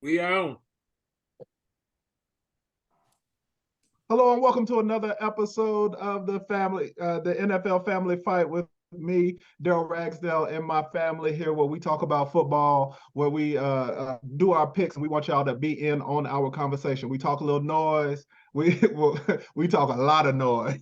We on. Hello and welcome to another episode of the NFL Family Fight with me, Daryl Ragsdale, and my family here, where we talk about football, where we do our picks, and we want y'all to be in on our conversation. We talk a little noise. We talk a lot of noise.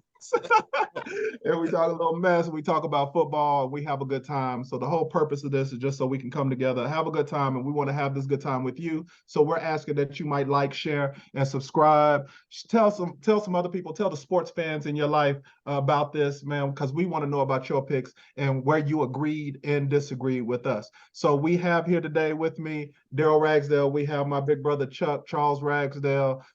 And we talk a little mess. We talk about football. We have a good time. So the whole purpose of this is just so we can come together, have a good time, and we want to have this good time with you. So we're asking that you might like, share, and subscribe. Tell some other people, tell the sports fans in your life about this, man, because we want to know about your picks and where you agreed and disagreed with us. So we have here today with me Daryl Ragsdale. We have my big brother Chuck, Charles Ragsdale,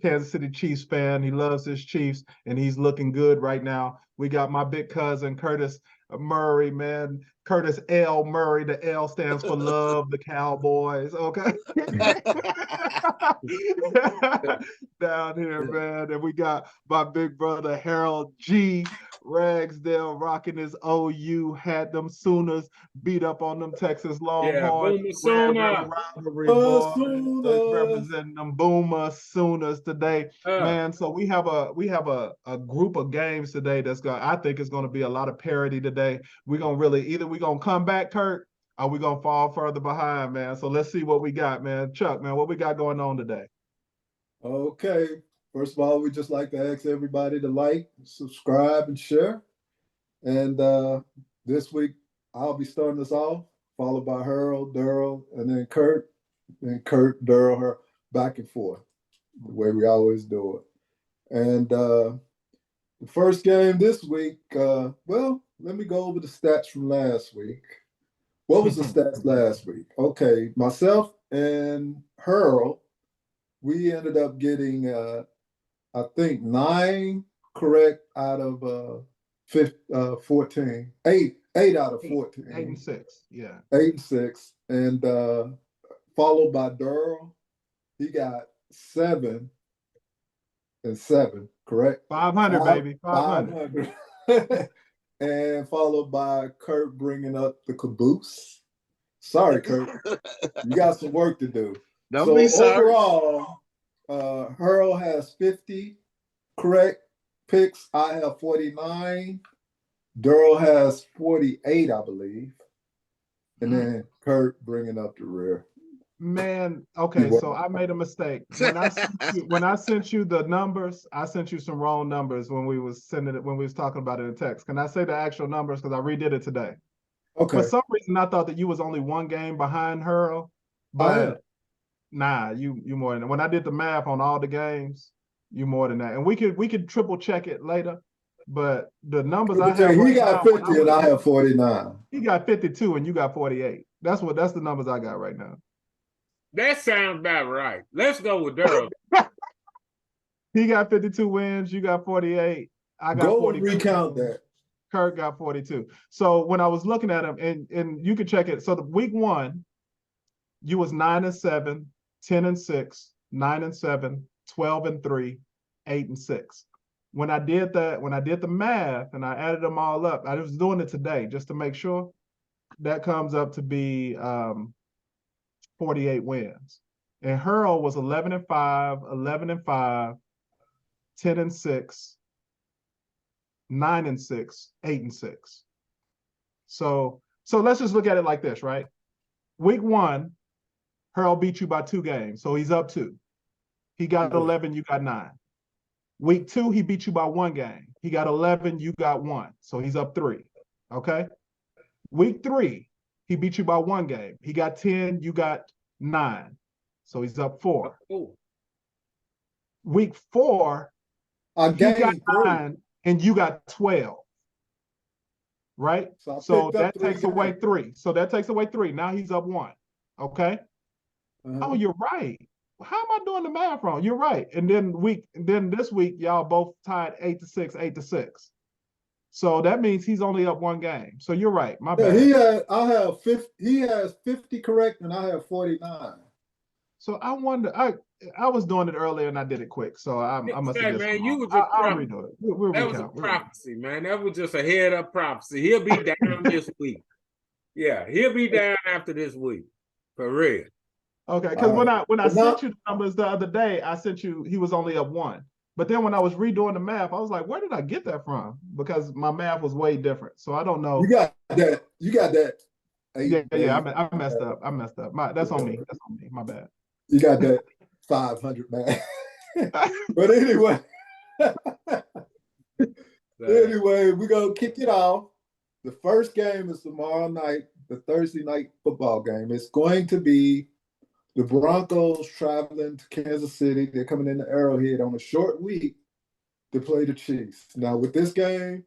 Kansas City Chiefs fan. He loves his Chiefs, and he's looking good right now. We got my big cousin Curtis Murray, man. Curtis L. Murray. The L stands for love the Cowboys. Okay. Down here, man. And we got my big brother Harold G. Ragsdale rocking his OU, had them Sooners beat up on them Texas Longhorns. Boomer Sooner. Rivalry boys representing them Boomer Sooners today, man. So we have a group of games today I think it's gonna be a lot of parity today. We're gonna come back, Kurt, or we gonna fall further behind, man. So let's see what we got, man. Chuck, man, what we got going on today? Okay. First of all, we just like to ask everybody to like, subscribe, and share. And this week, I'll be starting us off, followed by Harold, Daryl, and then Kurt. Then Kurt, Daryl, her back and forth, the way we always do it. And the first game this week, well, let me go over the stats from last week. What was the stats last week? Okay, myself and Harold, we ended up getting I think 9 correct out of 14. 8 out of 14. 8 and 6, yeah. 8 and 6. And followed by Daryl. He got 7 and 7, correct? 500, baby. 500. And followed by Kurt bringing up the caboose. Sorry, Kurt. You got some work to do. Don't be sorry. Overall, Harold has 50 correct picks. I have 49. Daryl has 48, I believe. And then Kurt bringing up the rear. Man, okay, so I made a mistake. When I sent you the numbers, I sent you some wrong numbers when we was talking about it in text. Can I say the actual numbers? Because I redid it today. Okay. For some reason, I thought that you was only one game behind Harold, but nah, you more than when I did the math on all the games, you more than that. And we could triple check it later, but the numbers I have. He got 50 and I have 49. He got 52 and you got 48. That's the numbers I got right now. That sounds about right. Let's go with Daryl. He got 52 wins. You got 48. I got 42. Recount that. Kurt got 42. So when I was looking at him, and you can check it. So the week 1, you was 9 and 7, 10 and 6, 9 and 7, 12 and 3, 8 and 6. When I did the math and I added them all up, I was doing it today just to make sure. That comes up to be 48 wins. And Harold was 11 and 5, 11 and 5, 10 and 6, 9 and 6, 8 and 6. So let's just look at it like this, right? Week 1, Harold beat you by 2 games, so he's up 2. He got 11, you got 9. Week 2, he beat you by 1 game. He got 11, you got 1, so he's up 3. Okay. Week 3, he beat you by 1 game. He got 10, you got 9, so he's up 4. Week 4, he got 9 and you got 12. Right? So that takes away 3. So that takes away 3. Now he's up 1. Okay. Oh, you're right. How am I doing the math wrong? You're right. And then this week, y'all both tied 8 to 6, 8 to 6. So that means he's only up 1 game. So you're right. My bad. He has 50 correct and I have 49. So I wonder. I was doing it earlier and I did it quick. So I must have just. Man, you was just I'll redo it. That was a prophecy, man. That was just a head up prophecy. He'll be down this week. Yeah, he'll be down after this week. For real. Okay, because All right. when I But now, sent you the numbers the other day, I sent you he was only up 1. But then when I was redoing the math, I was like, where did I get that from? Because my math was way different. So I don't you know. got that. You got that Yeah, 8 yeah, man. I messed up. I messed up. That's on me. That's on me. My bad. You got that 500 man. But anyway, anyway, we're gonna kick it off. The first game is tomorrow night, the Thursday night football game. It's going to be the Broncos traveling to Kansas City. They're coming into Arrowhead on a short week to play the Chiefs. Now, with this game,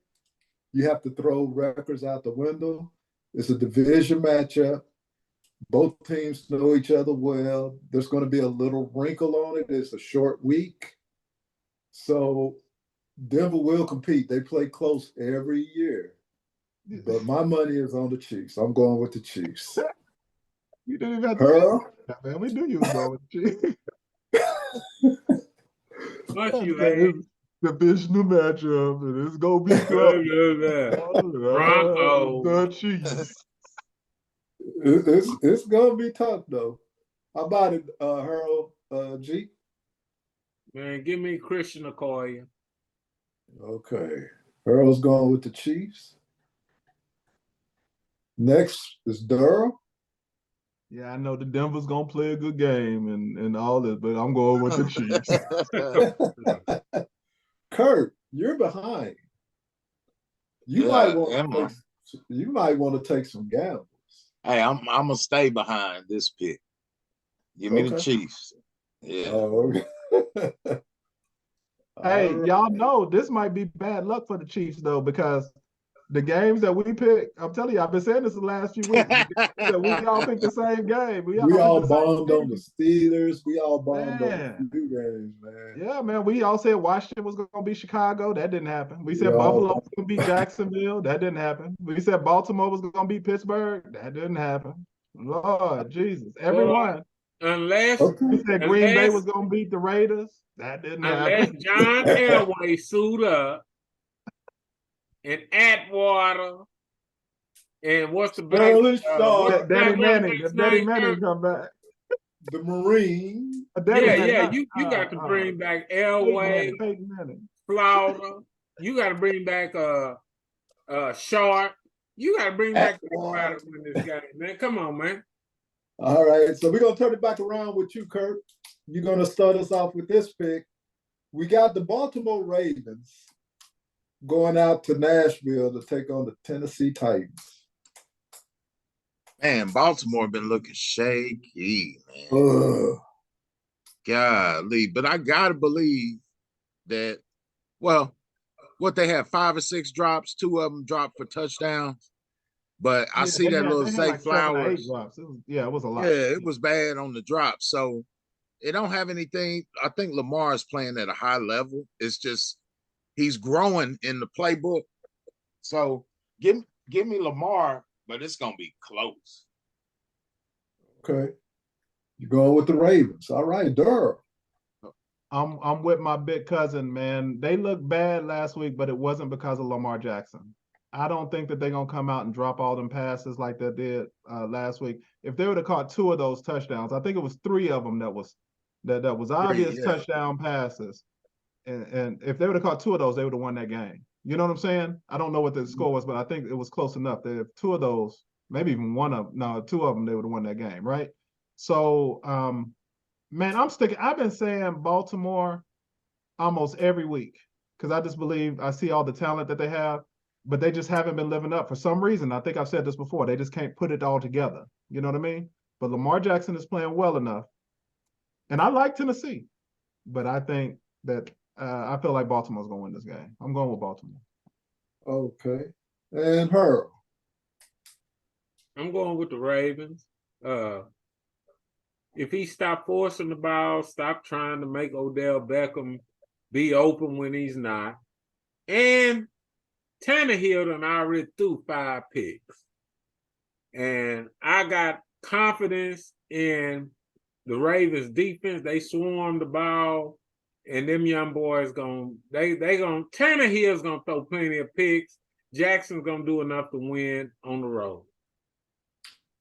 you have to throw records out the window. It's a division matchup. Both teams know each other well. There's going to be a little wrinkle on it. It's a short week. So Denver will compete. They play close every year. But my money is on the Chiefs. I'm going with the Chiefs. You didn't even have to Earl? say that, man. We knew you was going with the Much you Chiefs. Divisional matchup, and it's gonna be close. Broncos. The Chiefs. It's going to be tough, though. How about it, Harold G? Man, give me Christian Okoye. Okay. Earl's going with the Chiefs. Next is Durrell. Yeah, I know the Denver's gonna play a good game and all this, but I'm going with the Chiefs. Kurt, you're behind. You might want to take some gambles. Hey, I'm gonna stay behind this pick. Give me the Chiefs. Yeah. Oh, okay. Hey, y'all know this might be bad luck for the Chiefs though, because the games that we pick, I'm telling you, I've been saying this the last few weeks. That we all pick the same game. We all bombed on the Steelers. We all bombed on a few games, man. Yeah, man. We all said Washington was going to beat Chicago. That didn't happen. We said Buffalo was going to beat Jacksonville. That didn't happen. We said Baltimore was going to beat Pittsburgh. That didn't happen. Lord Jesus, everyone. Unless we said Green Bay was going to beat the Raiders. That didn't happen. Unless John Elway suit up and Atwater and what's the back? Daddy Manning. Daddy Manning come back. The Marine. You got to bring back Elway, Peyton Manning, Florida. You got to bring back Sharp. You got to bring back everybody to win this game, man. Come on, man. All right, so we're gonna turn it back around with you, Kurt. You're gonna start us off with this pick. We got the Baltimore Ravens going out to Nashville to take on the Tennessee Titans. Man, Baltimore been looking shaky, man. Golly, but I gotta believe that. Well, what they have 5 or 6 drops, 2 of them dropped for touchdowns. But I see that little Zay Flowers. It was a lot. Yeah, it was bad on the drop. So it don't have anything. I think Lamar is playing at a high level. It's just he's growing in the playbook. So give me Lamar, but it's gonna be close. Okay. You're going with the Ravens. All right, Durham. I'm with my big cousin, man. They looked bad last week, but it wasn't because of Lamar Jackson. I don't think that they're going to come out and drop all them passes like they did last week. If they would have caught 2 of those touchdowns, I think it was 3 of them that was obvious touchdown passes. And if they would have caught 2 of those, they would have won that game. You know what I'm saying? I don't know what the score was, but I think it was close enough that if 2 of those, maybe even 2 of them, they would have won that game, right? So, man, I've been saying Baltimore almost every week because I just believe I see all the talent that they have. But they just haven't been living up for some reason. I think I've said this before. They just can't put it all together. You know what I mean? But Lamar Jackson is playing well enough. And I like Tennessee. But I think that I feel like Baltimore's going to win this game. I'm going with Baltimore. Okay. And her? I'm going with the Ravens. If he stop forcing the ball, stop trying to make Odell Beckham be open when he's not. And Tannehill done already threw 5 picks. And I got confidence in the Ravens defense. They swarm the ball, and them young boys Tannehill's gonna throw plenty of picks. Jackson's gonna do enough to win on the road.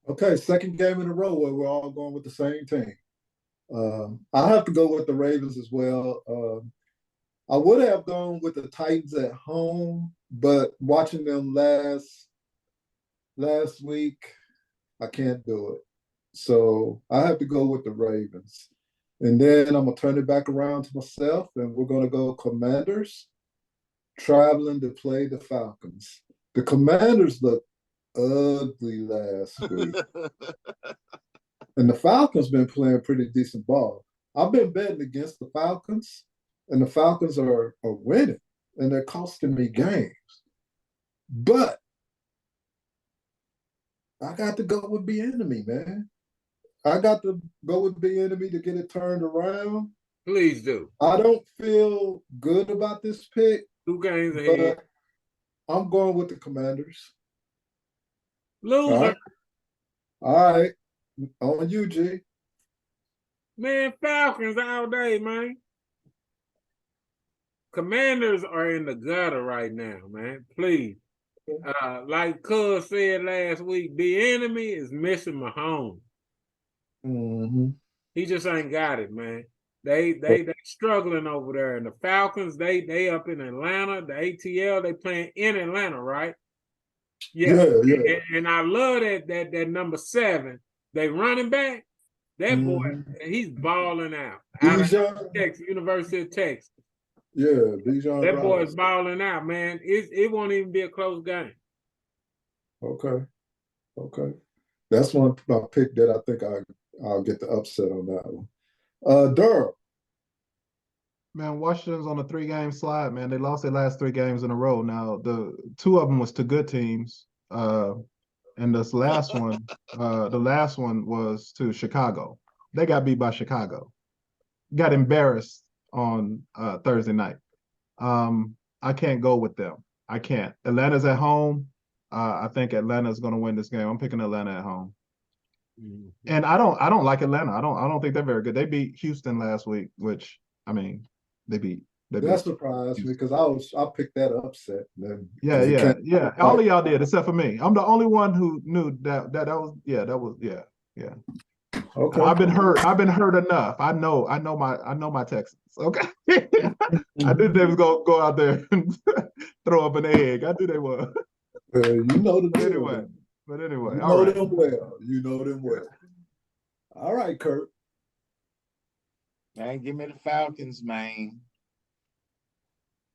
Okay, second game in a row where we're all going with the same team. I have to go with the Ravens as well. I would have gone with the Titans at home, but watching them last week, I can't do it. So I have to go with the Ravens. And then I'm gonna turn it back around to myself, and we're gonna go Commanders traveling to play the Falcons. The Commanders look ugly last week. And the Falcons been playing pretty decent ball. I've been betting against the Falcons, and the Falcons are winning, and they're costing me games. But I got to go with the enemy, man. I got to go with the enemy to get it turned around. Please do. I don't feel good about this pick. 2 games ahead. I'm going with the Commanders. Loser. All right. On you, G. Man, Falcons all day, man. Commanders are in the gutter right now, man. Please. Like Cuz said last week, the enemy is missing Mahomes. Mm-hmm. He just ain't got it, man. They struggling over there. And the Falcons, they up in Atlanta. The ATL, they playing in Atlanta, right? Yeah. And I love that number 7. They running back. That boy, he's balling out. Out of Texas, University of Texas. Yeah, Bijan. That boy is balling out, man. It won't even be a close game. Okay. That's one pick that I think I'll get the upset on that one. Durham. Man, Washington's on a 3-game slide, man. They lost their last 3 games in a row. Now, the 2 of them was to good teams. And this last one, the last one was to Chicago. They got beat by Chicago. Got embarrassed on Thursday night. I can't go with them. I can't. Atlanta's at home. I think Atlanta's going to win this game. I'm picking Atlanta at home. Mm-hmm. And I don't like Atlanta. I don't think they're very good. They beat Houston last week, which I mean, they beat. That surprised me because I picked that upset. Yeah. All of y'all did except for me. I'm the only one who knew that was. Okay. I've been hurt enough. I know my Texans. Okay. I knew they was gonna go out there and throw up an egg. I knew they were. You know the deal. But anyway, you know them well. You know them well. All right, Kurt. Man, give me the Falcons, man.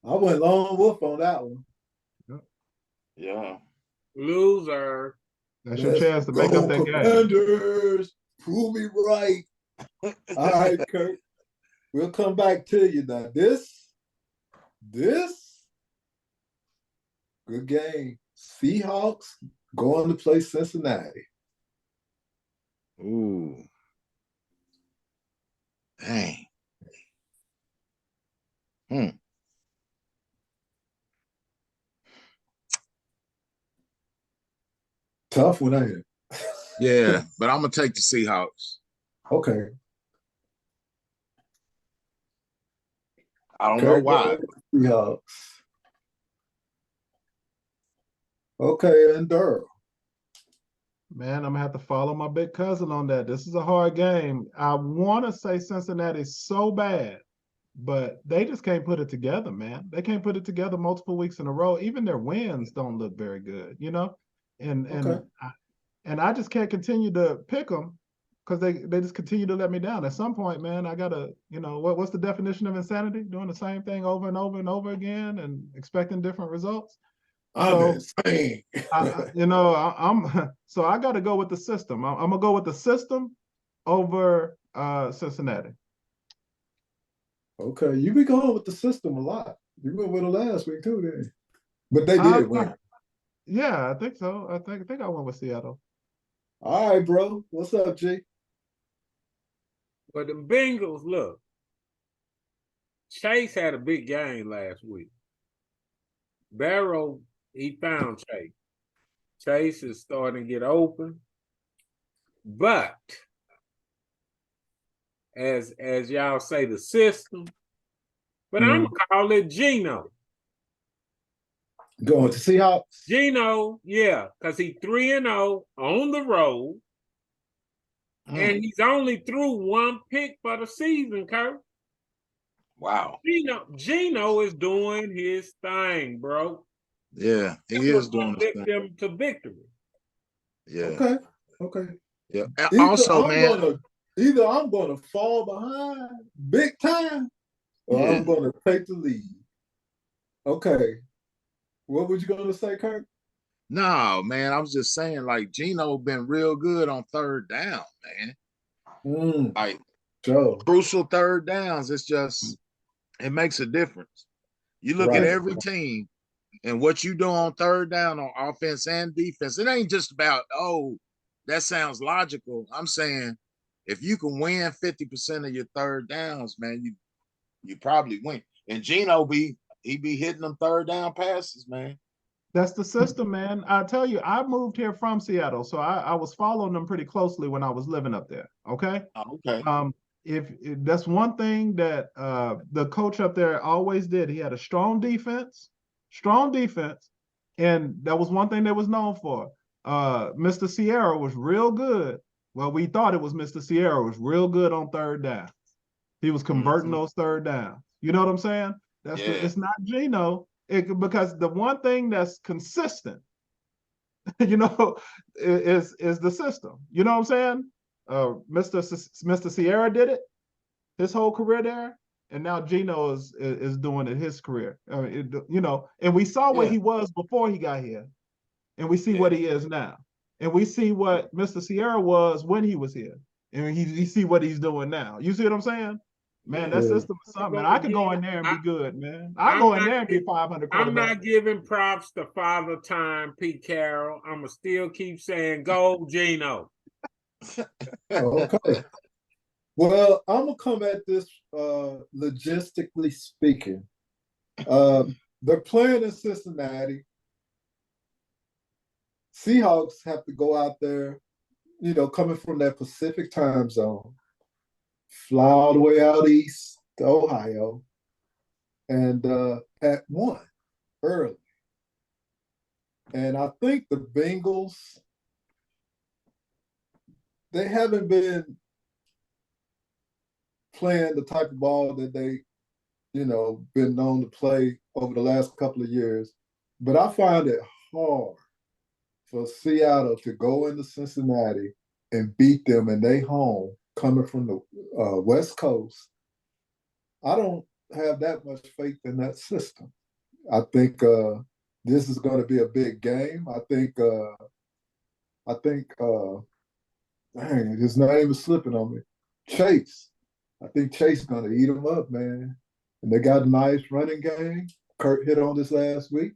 I went lone wolf on that one. Yeah. Loser. That's your chance to make up that Commanders. Game. Prove me right. All right, Kurt. We'll come back to you now. This good game. Seahawks going to play Cincinnati. Ooh. Dang. Tough one, ain't it? Yeah, but I'm gonna take the Seahawks. Okay. I don't know why. Seahawks. Okay, and Durham. Man, I'm gonna have to follow my big cousin on that. This is a hard game. I want to say Cincinnati's so bad, but they just can't put it together, man. They can't put it together multiple weeks in a row. Even their wins don't look very good, you know. And I just can't continue to pick them because they just continue to let me down. At some point, man, I gotta, what's the definition of insanity? Doing the same thing over and over and over again and expecting different results. I'm insane. So I got to go with the system. I'm gonna go with the system over Cincinnati. Okay, you be going with the system a lot. You went with it last week too, didn't you? But they did win. Yeah, I think so. I think I went with Seattle. All right, bro. What's up, G? But the Bengals, look, Chase had a big game last week. Barrow, he found Chase. Chase is starting to get open. But as y'all say, the system, but I'm gonna call it Geno. Going to Seahawks. Geno, yeah, because he 3-0 on the road, and he's only threw one pick for the season, Kurt. Wow. Geno is doing his thing, bro. Yeah, he is doing his Lift thing. them to victory. Yeah. Okay. Yeah. Also, man, either I'm gonna fall behind big time, or I'm gonna take the lead. Okay. What was you gonna say, Kirk? No, man, I was just saying, like, Geno been real good on third down, man. Like, crucial third downs. It's just, it makes a difference. You look at every team and what you do on third down on offense and defense. It ain't just about, oh, that sounds logical. I'm saying if you can win 50% of your third downs, man, you probably win. And Geno be hitting them third down passes, man. That's the system, man. I tell you, I moved here from Seattle, so I was following them pretty closely when I was living up there. Okay. Okay. If that's one thing that the coach up there always did, he had a strong defense, and that was one thing they was known for. Mr. Sierra was real good. Well, we thought it was Mr. Sierra was real good on third down. He was converting those third downs. You know what I'm saying? It's not Geno. Because the one thing that's consistent, you know, is the system. You know what I'm saying? Mr. Sierra did it his whole career there, and now Geno is doing it his career. You know, and we saw what he was before he got here, and we see what he is now, and we see what Mr. Sierra was when he was here, and you see what he's doing now. You see what I'm saying? Man, that system is something. Man, I could go in there and be good, man. I'll go in there and be 500 I'm not giving props to Father Time, Pete Carroll. I'm going to still keep saying, go, Geno. Okay. Well, I'm going to come at this logistically speaking. They're playing in Cincinnati. Seahawks have to go out there, you know, coming from that Pacific time zone, fly all the way out east to Ohio, and at 1 early. And I think the Bengals, they haven't been playing the type of ball that they, you know, been known to play over the last couple of years. But I find it hard for Seattle to go into Cincinnati and beat them in their home coming from the West Coast. I don't have that much faith in that system. I think this is going to be a big game. I think dang, his name is slipping on me. Chase. I think Chase is going to eat him up, man. And they got a nice running game. Kurt hit on this last week.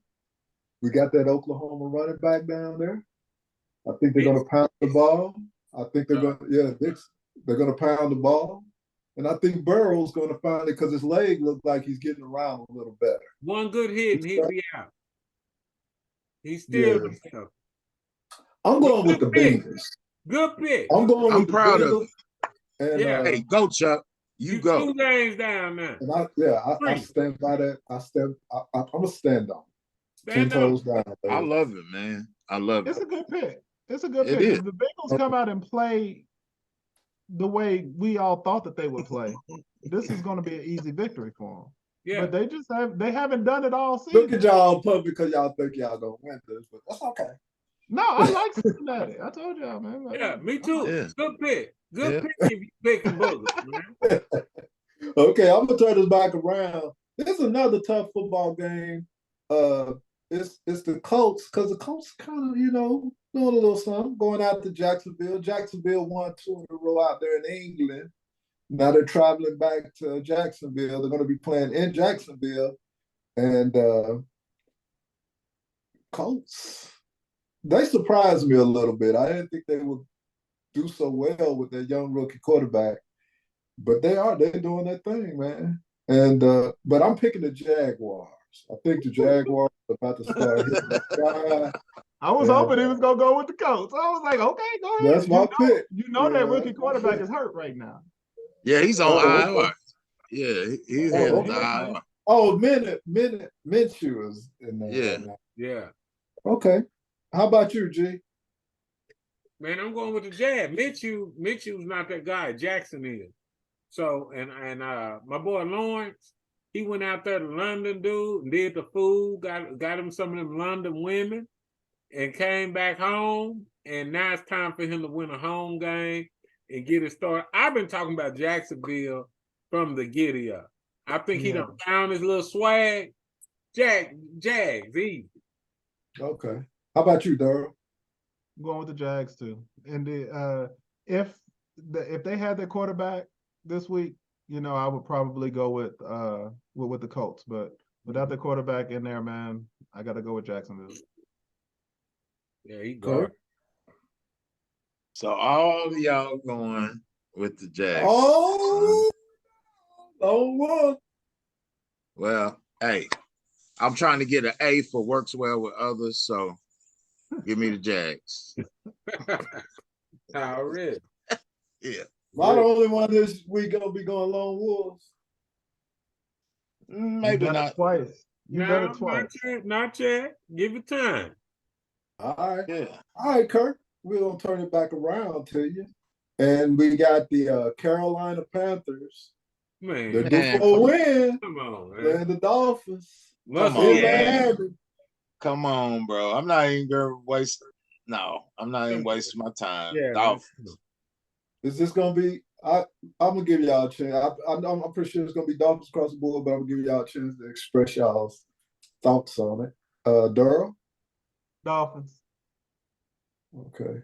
We got that Oklahoma running back down there. I think they're going to pound the ball. I think they're going to, they're going to pound the ball. And I think Burrow's going to find it because his leg looked like he's getting around a little better. One good hit and he'll be out. He's still I'm going with the Bengals. Good pick. I'm proud of you. And, hey, go, Chuck. You go. 2 games down now. And I stand by that. I'm going to stand on it. 10 toes down. Baby. I love it, man. I love it. It's a good pick. It's a good pick. If the Bengals come out and play the way we all thought that they would play, this is going to be an easy victory for them. Yeah. But they haven't done it all season. Look at y'all pumped because y'all think y'all going to win this, but that's okay. No, I like Cincinnati. I told y'all, man. Yeah, me too. Yeah. Good pick. Good pick if you picking boogers, man. Okay, I'm going to turn this back around. This is another tough football game. It's the Colts, because the Colts kind of, you know, doing a little something, going out to Jacksonville. Jacksonville won 2 in a row out there in England. Now they're traveling back to Jacksonville. They're going to be playing in Jacksonville. And Colts, they surprised me a little bit. I didn't think they would do so well with their young rookie quarterback. But they're doing their thing, man. And but I'm picking the Jaguars. I think the Jaguars are about to start hitting the sky. I was hoping he was going to go with the Colts. I was like, okay, go ahead. That's my pick. You know that rookie quarterback is hurt right now. Yeah, he's on IR. Yeah, he's headed to IR. Oh, Minshew is in there Yeah. right now. Yeah. Okay. How about you, G? Man, I'm going with the Jazz. Mitchell's not that guy. Jackson is. So and my boy Lawrence, he went out there to London, dude, and did the food, got him some of them London women, and came back home. And now it's time for him to win a home game and get it started. I've been talking about Jacksonville from the giddy up. I think he done found his little swag. Jags, easy. Okay. How about you, Daryl? I'm going with the Jags too. And if they had their quarterback this week, I would probably go with the Colts. But without the quarterback in there, man, I got to go with Jacksonville. Yeah, he guard. So all of y'all going with the Jags. Oh, one. Well, hey, I'm trying to get an A for works well with others, so give me the Jags. Already. Yeah. Am I the only one this week gonna be going Lone Wolves? Maybe not. Twice. You done No, it twice. not yet. Give it time. All right. Yeah. All right, Kirk. We're gonna turn it back around to you. And we got the Carolina Panthers. Man, They're due for a win. come on, man. Playing the Dolphins. Must on, be man. happy. Come on, bro. I'm not even gonna waste. No, I'm not even wasting my time. Yeah, Dolphins. Is this gonna be? I'm gonna give y'all a chance. I'm pretty sure it's gonna be Dolphins across the board, but I'm gonna give y'all a chance to express y'all's thoughts on it. Durham. Dolphins. Okay.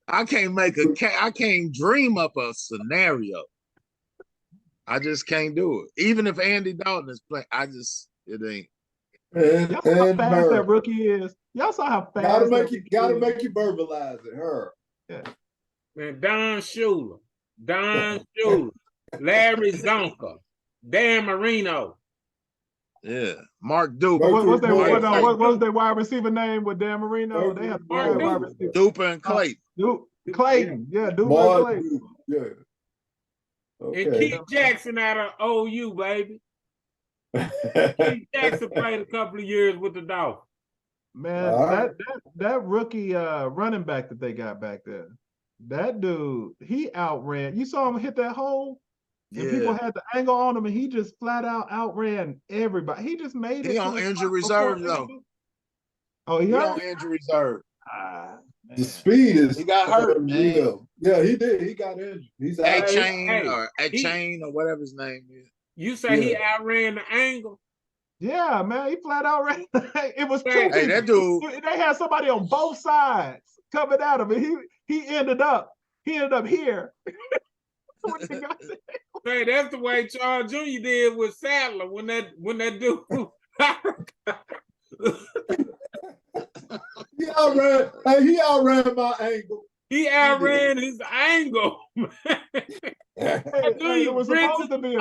I can't dream up a scenario. I just can't do it. Even if Andy Dalton is playing, it ain't. And Y'all saw how fast her. that rookie is. Y'all saw how fast Gotta make you verbalize it. Her. Yeah. Man, Don Shula, Larry Zonka, Dan Marino. Yeah, Mark Duper. What was their wide receiver name with Dan Marino? They had Mark wide receiver. Duper and Clayton. Clayton. Yeah, Duper and Clayton. Yeah. Okay. And Keith Jackson out of OU, baby. Keith Jackson played a couple of years with the Dolphins. Man, that rookie running back that they got back there, that dude, he outran. You saw him hit that hole? And people had the angle on him, and he just flat out outran everybody. He just made it. He on injury reserve, though. Oh, he on injury reserve. The speed is. He got hurt, man. Yeah, he did. He got injured. He's out. Chain or whatever his name is. You say he outran the angle? Yeah, man, he flat out ran. It was two people. Hey, that dude. They had somebody on both sides coming at him, and he ended up here. Hey, that's the way Charles Jr. did with Sadler when that dude. He outran my angle. He outran his angle. It was supposed to be a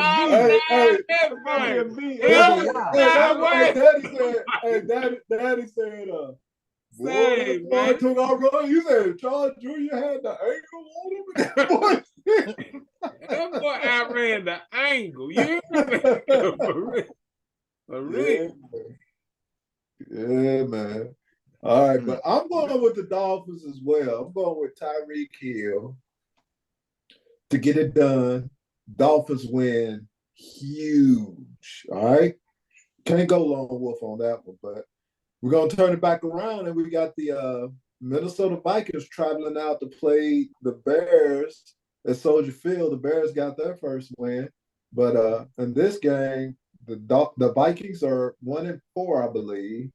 V. Daddy said, Say, man. took our run. You said Charles Jr. had the angle on him. That boy outran the angle. You for real. Yeah, man. All right, but I'm going with the Dolphins as well. I'm going with Tyreek Hill to get it done. Dolphins win huge. All right. Can't go Lone Wolf on that one, but we're going to turn it back around, and we got the Minnesota Vikings traveling out to play the Bears at Soldier Field. The Bears got their first win, but in this game, the Vikings are 1-4, I believe.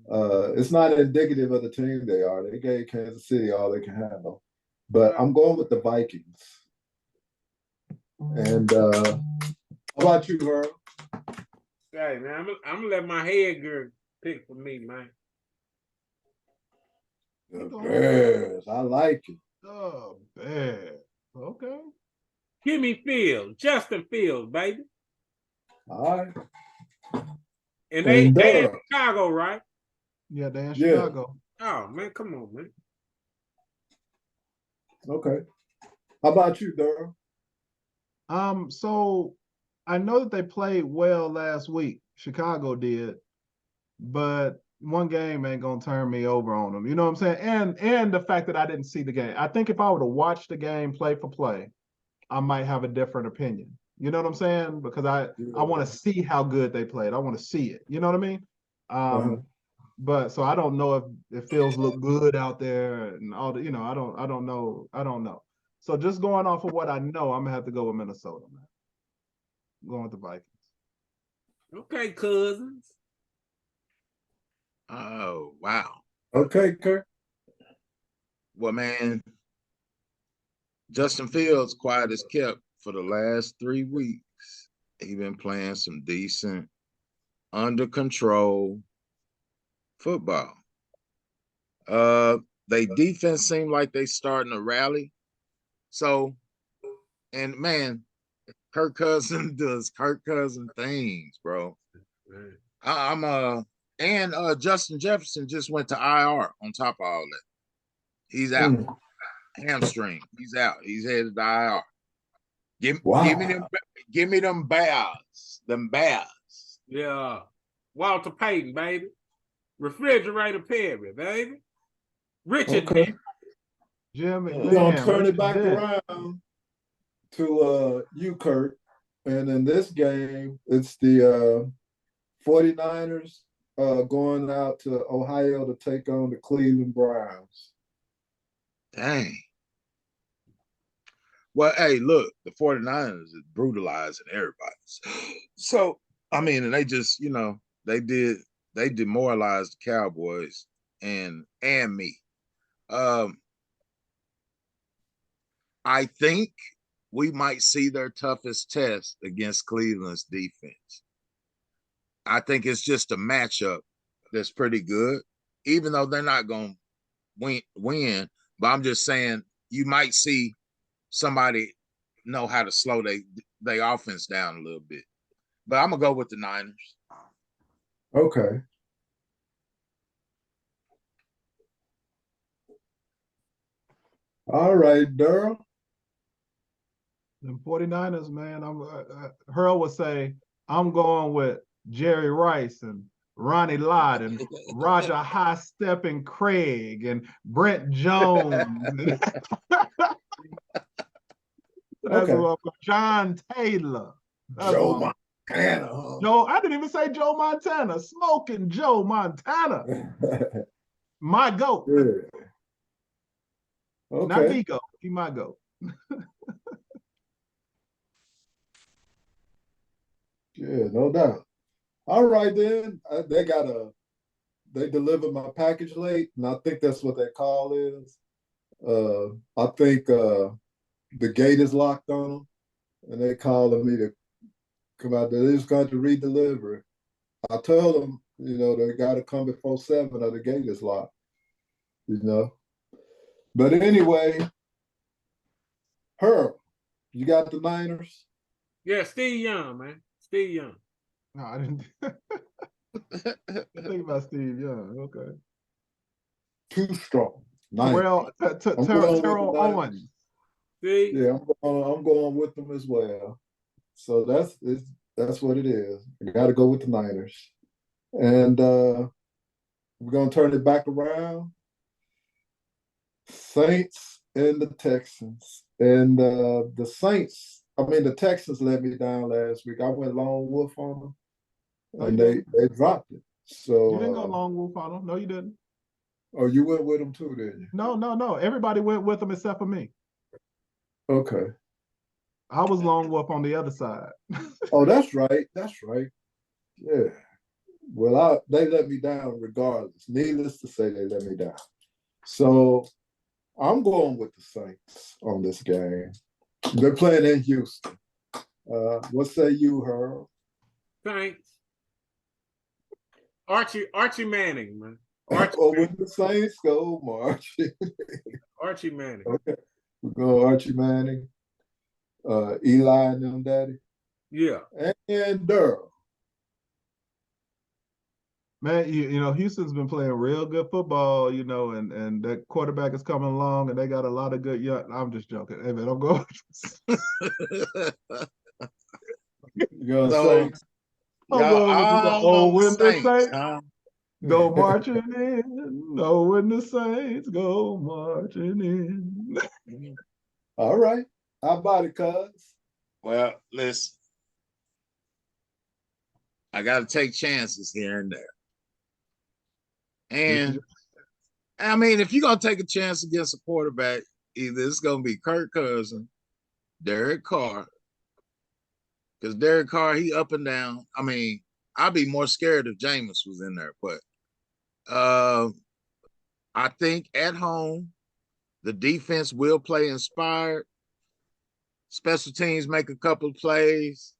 It's not indicative of the team they are. They gave Kansas City all they can handle, but I'm going with the Vikings. And how about you, Earl? Hey, man, I'm gonna let my head girl pick for me, man. The Bears. I like it. Oh, Bears. Okay. Give me Fields, Justin Fields, baby. All right. And they in Chicago, right? Yeah, they in Chicago. Oh, man, come on, man. Okay. How about you, Durham? So I know that they played well last week. Chicago did, but one game ain't gonna turn me over on them. You know what I'm saying? And the fact that I didn't see the game. I think if I were to watch the game play for play, I might have a different opinion. You know what I'm saying? Because I want to see how good they played. I want to see it. You know what I mean? But so I don't know if it feels look good out there and all the, I don't know. I don't know. So just going off of what I know, I'm gonna have to go with Minnesota, man. I'm going with the Vikings. Okay, cousins. Oh, wow. Okay, Kirk. Well, man, Justin Fields quiet as kept for the last 3 weeks. He been playing some decent, under control football. They defense seemed like they starting to rally. So, and man, Kirk Cousins does Kirk Cousins things, bro. And Justin Jefferson just went to IR on top of all that. He's out. Hamstring. He's out. He's headed to IR. Give me them bears. Them bears. Yeah. Walter Payton, baby. Refrigerator Perry, baby. Richard Okay. Jim, We're gonna turn it back around to you, Kurt. And in this game, it's the 49ers going out to Ohio to take on the Cleveland Browns. Dang. Well, hey, look, the 49ers is brutalizing everybody. So, I mean, and they just, they demoralized the Cowboys and me. I think we might see their toughest test against Cleveland's defense. I think it's just a matchup that's pretty good, even though they're not going to win. But I'm just saying you might see somebody know how to slow their offense down a little bit. But I'm going to go with the Niners. Okay. All right, Daryl. The 49ers, man. Hurl would say, I'm going with Jerry Rice and Ronnie Lott and Roger High-Stepping Craig and Brent Jones. That's what John Taylor. Joe Montana. I didn't even say Joe Montana. Smoking Joe Montana. My GOAT. Yeah. Okay. Not the GOAT. He my GOAT. Yeah, no doubt. All right, then. They delivered my package late, and I think that's what that call is. I think the gate is locked on them, and they calling me to come out there. They just got to redeliver it. I told them, they got to come before 7 or the gate is locked, But anyway, Herb, you got the Niners? Yeah, Steve Young, man. Steve Young. No, I didn't think about Steve Young. Okay. Too strong. Terrell Owens. See? Yeah, I'm going with them as well. So that's what it is. You got to go with the Niners. And we're going to turn it back around. Saints and the Texans. And the Texans let me down last week. I went lone wolf on them, and they dropped it. So you didn't go lone wolf on them. No, you didn't. Oh, you went with them too, didn't you? No. Everybody went with them except for me. Okay. I was lone wolf on the other side. Oh, that's right. That's right. Yeah. Well, they let me down regardless. Needless to say, they let me down. So I'm going with the Saints on this game. They're playing in Houston. What say you, Herb? Saints. Archie Manning, man. With the Saints, go Marchie. Archie Manning. Okay. We're going Archie Manning. Eli and them, Daddy. Yeah. And Durham. Man, you know, Houston's been playing real good football, you know, and that quarterback is coming along, and they got a lot of good young. I'm just joking. Hey, man, I'm going. You know what I'm So saying? I'm y'all going with the all old on the when the Saints, Saints huh? go marching in. Oh, when the Saints go marching in. All right. How about it, cuz? Well, listen, I got to take chances here and there. And I mean, if you're gonna take a chance against a quarterback, either it's gonna be Kirk Cousins, Derek Carr, because Derek Carr, he up and down. I mean, I'd be more scared if Jameis was in there, but I think at home the defense will play inspired. Special teams make a couple of plays.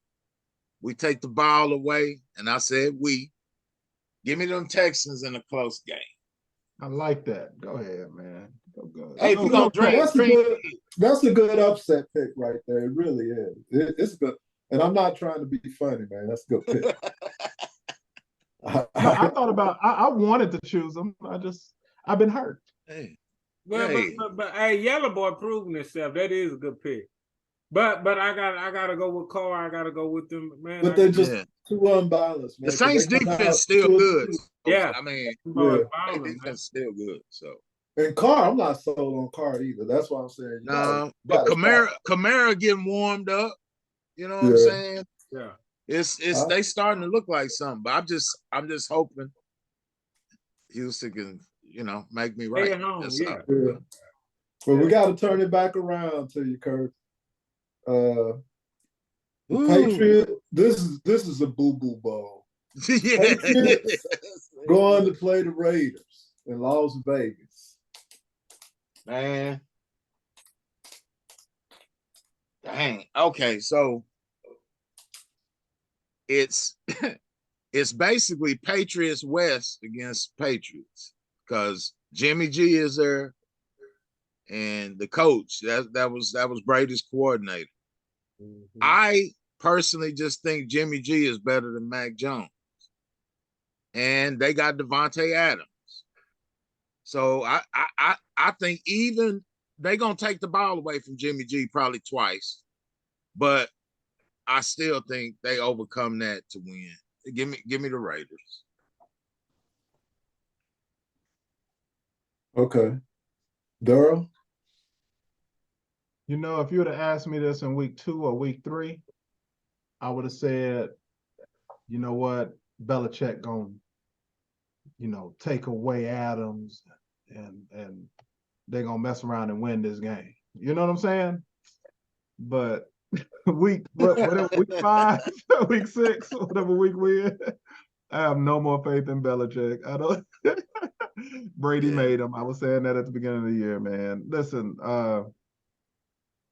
We take the ball away, and I said we. Give me them Texans in a close game. I like that. Go ahead, man. Go. Hey, if Go, you're gonna go, dream, That's a good upset pick right there. It really is. It's good. And I'm not trying to be funny, man. That's a good pick. No, I thought about. I wanted to choose them. I've been hurt. hey, Well, hey. but hey, Yellow Boy proving himself. That is a good pick. But I gotta go with Carr. I gotta go with them, man. But they're just too unbalanced, man. The Saints defense still good. Yeah. I mean, Yeah. Balling, defense man. still good. So And Carr, I'm not sold on Carr either. That's why I'm saying. no, but Kamara getting warmed up. You know what I'm Yeah. saying? Yeah. It's they starting to look like something. But I'm just hoping Houston can, make me Stay right. at home, That's yeah. Yeah. Well, we got to turn it back around to you, Kirk. The Patriots. This is a boo-boo bowl. Yeah. Patriots going to play the Raiders in Las Vegas. Man. Dang. Okay, so it's basically Patriots West against Patriots because Jimmy G is there, and the coach that was Brady's coordinator. Mm-hmm. I personally just think Jimmy G is better than Mac Jones, and they got Devontae Adams. So I think even they're gonna take the ball away from Jimmy G probably twice, but I still think they overcome that to win. Give me the Raiders. Okay. Durham? You know, if you would have asked me this in week 2 or week 3, I would have said, you know what, Belichick gonna, take away Adams and they're gonna mess around and win this game. You know what I'm saying? But whatever week 5, week 6, whatever week we in, I have no more faith in Belichick. I don't. Brady made him. I was saying that at the beginning of the year, man. Listen,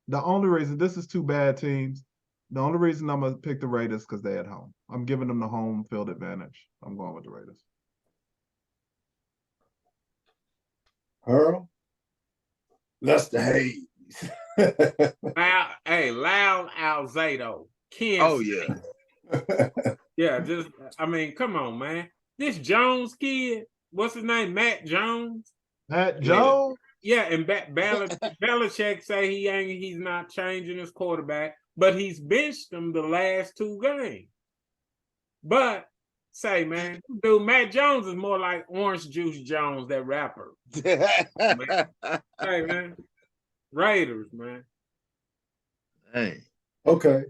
the only reason this is 2 bad teams. The only reason I'm gonna pick the Raiders because they're at home. I'm giving them the home field advantage. I'm going with the Raiders. Earl? That's the Hayes. Loud Alzado. Oh yeah. Yeah, come on, man. This Jones kid, what's his name? Matt Jones. Matt Jones. Yeah, and Belichick say he's not changing his quarterback, but he's benched him the last 2 games. But say, man, dude, Matt Jones is more like Orange Juice Jones, that rapper. Man. Hey, man, Raiders, man. Hey. Okay.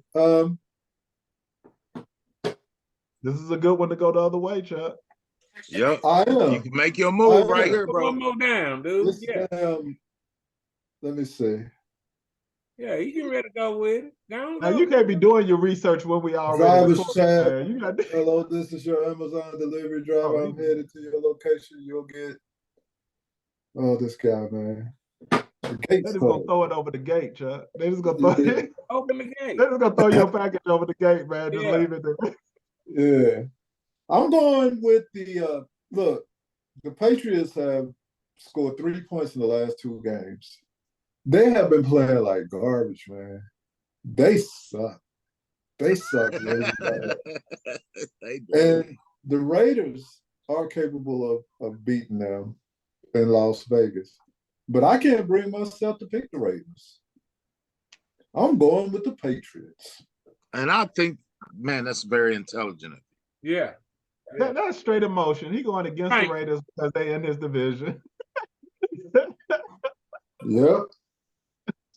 This is a good one to go the other way, Chuck. Yep. I am. You can make your move right here, bro. One more down, dude. Let me see. Yeah, you can ready to go with it. Now you can't be doing your research when we already chat. You got Hello, this is your Amazon delivery driver. I'm headed to your location. You'll get. Oh, this guy, man. They just gonna throw it over the gate, Chuck. They just gonna throw it. Open the gate. They just gonna throw your package over the gate, man. Just leave it there. Yeah. I'm going with the look, the Patriots have scored 3 points in the last 2 games. They have been playing like garbage, man. They suck. They suck really bad. And the Raiders are capable of beating them in Las Vegas. But I can't bring myself to pick the Ravens. I'm going with the Patriots. And I think, man, that's very intelligent. Yeah. That's straight emotion. He going against the Right. Raiders because they in his division. Yep.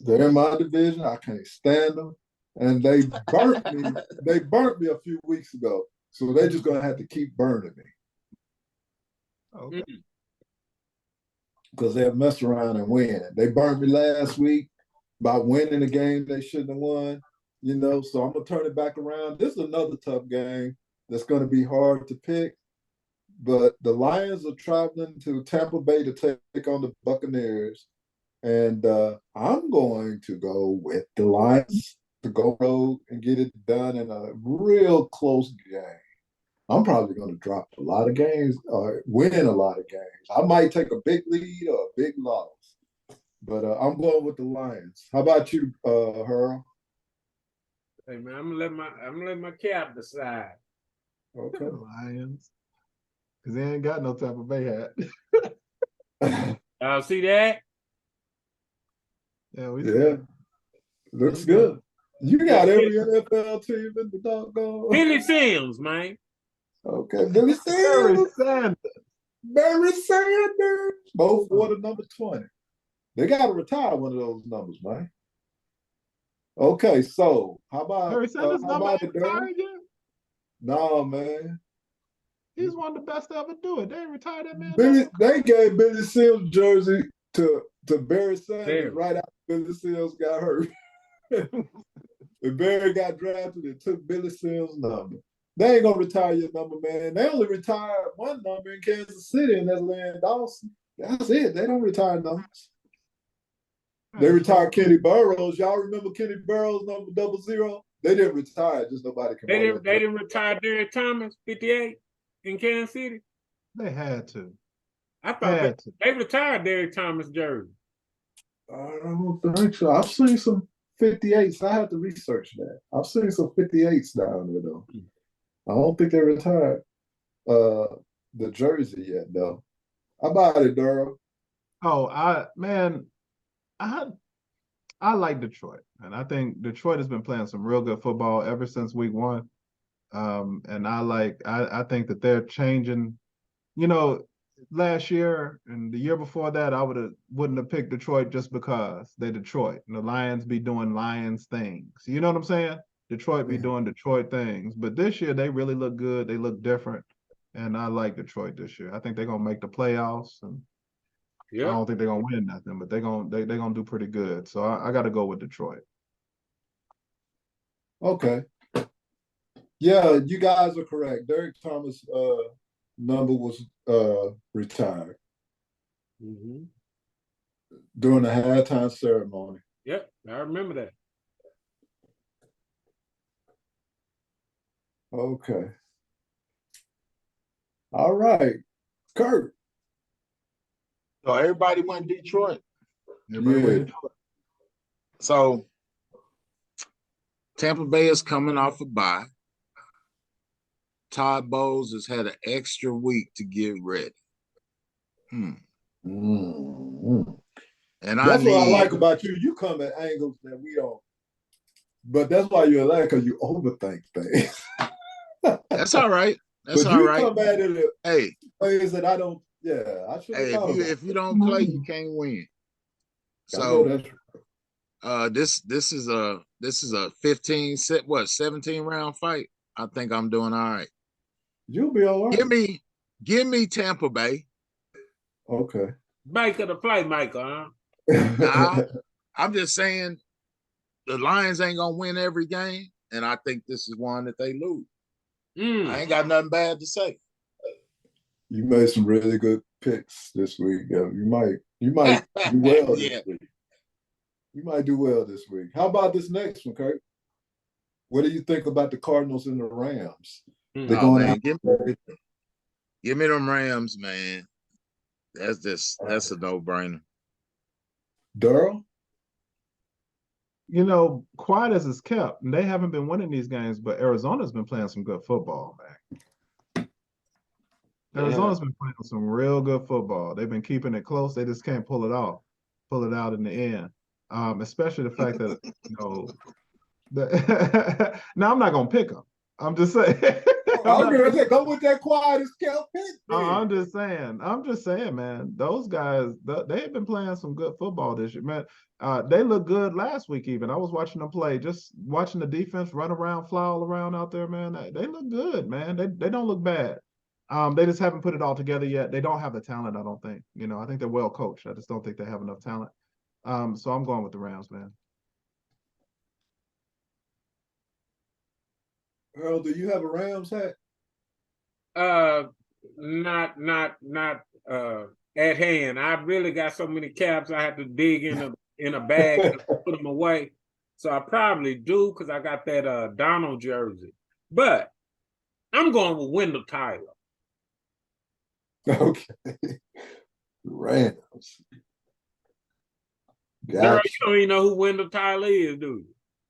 They're in my division. I can't stand them. And they burnt me. They burnt me a few weeks ago. So they're just going to have to keep burning me. Okay. Because they'll mess around and win. They burnt me last week by winning a game they shouldn't have won. You know, so I'm going to turn it back around. This is another tough game that's going to be hard to pick. But the Lions are traveling to Tampa Bay to take on the Buccaneers. And I'm going to go with the Lions to go road and get it done in a real close game. I'm probably going to drop a lot of games or win a lot of games. I might take a big lead or a big loss. But I'm going with the Lions. How about you, Earl? Hey man, I'm gonna let my cap decide. Okay. Lions. Because they ain't got no Tampa Bay hat. Y'all see that? Yeah, we Yeah. Looks good. You got every NFL team in the doggone. Billy Sims, man. Okay, Billy Barry Sanders. Sanders. Barry Sanders. Both wore the number 20. They got to retire one of those numbers, man. Okay, so how about Barry Sanders how number about ain't it, Darryl? retired yet? No, man. He's one of the best to ever do it. They ain't retired that man. They gave Billy Sims jersey to Barry Sanders Barry. right after Billy Sims got hurt. And Barry got drafted and took Billy Sims' number. They ain't gonna retire your number, man. They only retired one number in Kansas City, and that's Lynn Dawson. That's it. They don't retire numbers. They retired Kenny Burroughs. Y'all remember Kenny Burroughs number 00? They didn't retire, just nobody can. They didn't retire Derek Thomas, 58 in Kansas City. They had to. I thought they retired Derek Thomas jersey. I don't think so. I've seen some 58s. I have to research that. I've seen some 58s down there though. I don't think they retired the jersey yet though. How about it, Durham? Oh, I like Detroit, and I think Detroit has been playing some real good football ever since week 1. And I think that they're changing. You know, last year and the year before that, I wouldn't have picked Detroit just because they're Detroit. And the Lions be doing Lions things. You know what I'm saying? Detroit be doing Detroit things. But this year they really look good. They look different. And I like Detroit this year. I think they're gonna make the playoffs, and I don't think they're gonna win nothing, but they're gonna do pretty good. So I got to go with Detroit. Okay. Yeah, you guys are correct. Derek Thomas' number was retired during the halftime ceremony. Yep, I remember that. Okay. All right. Kurt. So everybody went Detroit. Everybody went Detroit. So Tampa Bay is coming off a bye. Todd Bowles has had an extra week to get ready. Mm-hmm. And that's what I like about you. You come at angles that we don't. But that's why you're like, because you overthink things. That's all right. That's but all you right. Come at it. Hey, ways that I don't. Yeah, I should. Hey, if you don't play, you can't win. So this is a 17 round fight. I think I'm doing all right. You'll be all right. Give me Tampa Bay. Okay. Make of the play, Michael, huh? Nah, I'm just saying the Lions ain't gonna win every game, and I think this is one that they lose. I ain't got nothing bad to say. You made some really good picks this week. Yeah, you might do well this week. You might do well this week. How about this next one, Kurt? What do you think about the Cardinals and the Rams? They're going out. Give me them Rams, man. That's a no-brainer. Durrell? You know, quiet as it's kept, and they haven't been winning these games, but Arizona's been playing some good football, man. Arizona's been playing some real good football. They've been keeping it close. They just can't pull it off, pull it out in the end. Especially the fact that now I'm not gonna pick them. I'm just saying. I'm gonna say, go with that quiet as kept pick. I'm just saying, man. Those guys, they've been playing some good football this year, man. They look good last week. Even I was watching them play, just watching the defense run around, fly all around out there, man. They look good, man. They don't look bad. They just haven't put it all together yet. They don't have the talent, I don't think. I think they're well coached. I just don't think they have enough talent. So I'm going with the Rams, man. Earl, do you have a Rams hat? Not at hand. I really got so many caps I have to dig in a bag to put them away. So I probably do because I got that Donald jersey. But I'm going with Wendell Tyler. Okay. Rams. Girl, Gotcha. you don't even know who Wendell Tyler is, do you?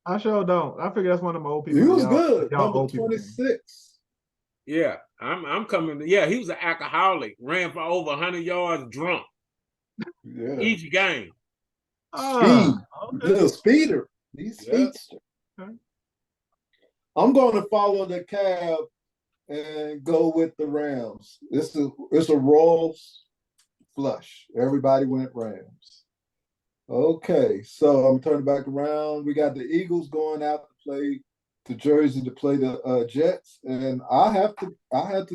I sure don't. I figure that's one of them old people. He was good. y'all Number old people. 26. Yeah, I'm coming. Yeah, he was an alcoholic. Ran for over 100 yards drunk Yeah. each game. Speed. Okay. Little speeder. He's Yeah. speedster. Okay. I'm going to follow the cab and go with the Rams. It's a Royals flush. Everybody went Rams. Okay, so I'm turning back around. We got the Eagles going out to play to Jersey to play the Jets, and I have to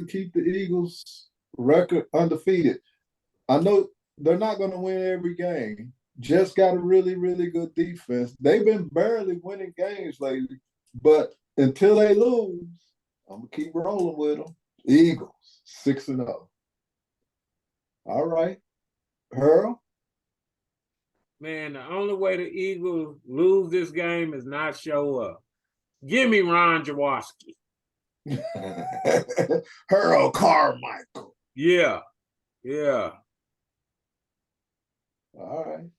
keep the Eagles record undefeated. I know they're not going to win every game. Jets got a really, really good defense. They've been barely winning games lately, but until they lose, I'm gonna keep rolling with them. Eagles 6-0. All right, Earl. Man, the only way the Eagles lose this game is not show up. Give me Ron Jaworski. Earl Carmichael. Yeah. All right.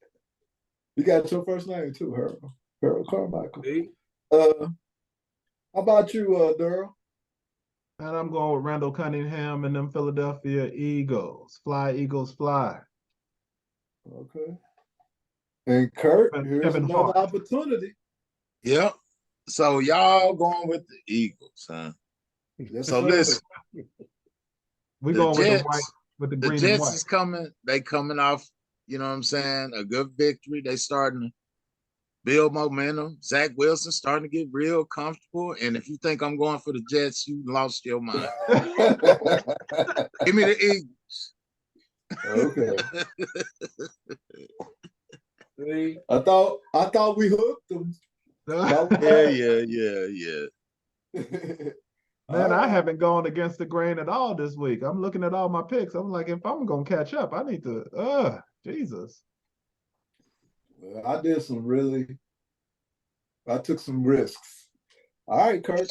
You got your first name too, Earl. Earl Carmichael. See? How about you, Daryl? And I'm going with Randall Cunningham and them Philadelphia Eagles. Fly, Eagles, fly. Okay. And Kurt, here's Kevin another Hart. opportunity. Yep. So y'all going with the Eagles, huh? Yes, So sir. listen, We're the going with the Jets, white, with the the green and Jets white. is coming. They coming off, you know what I'm saying, a good victory. They starting to build momentum. Zach Wilson starting to get real comfortable. And if you think I'm going for the Jets, you lost your mind. Give me the Eagles. Okay. See? I thought we hooked them. Yeah. Man, I haven't gone against the grain at all this week. I'm looking at all my picks. I'm like, if I'm gonna catch up, I need to. Jesus. I took some risks. All right, Kurt.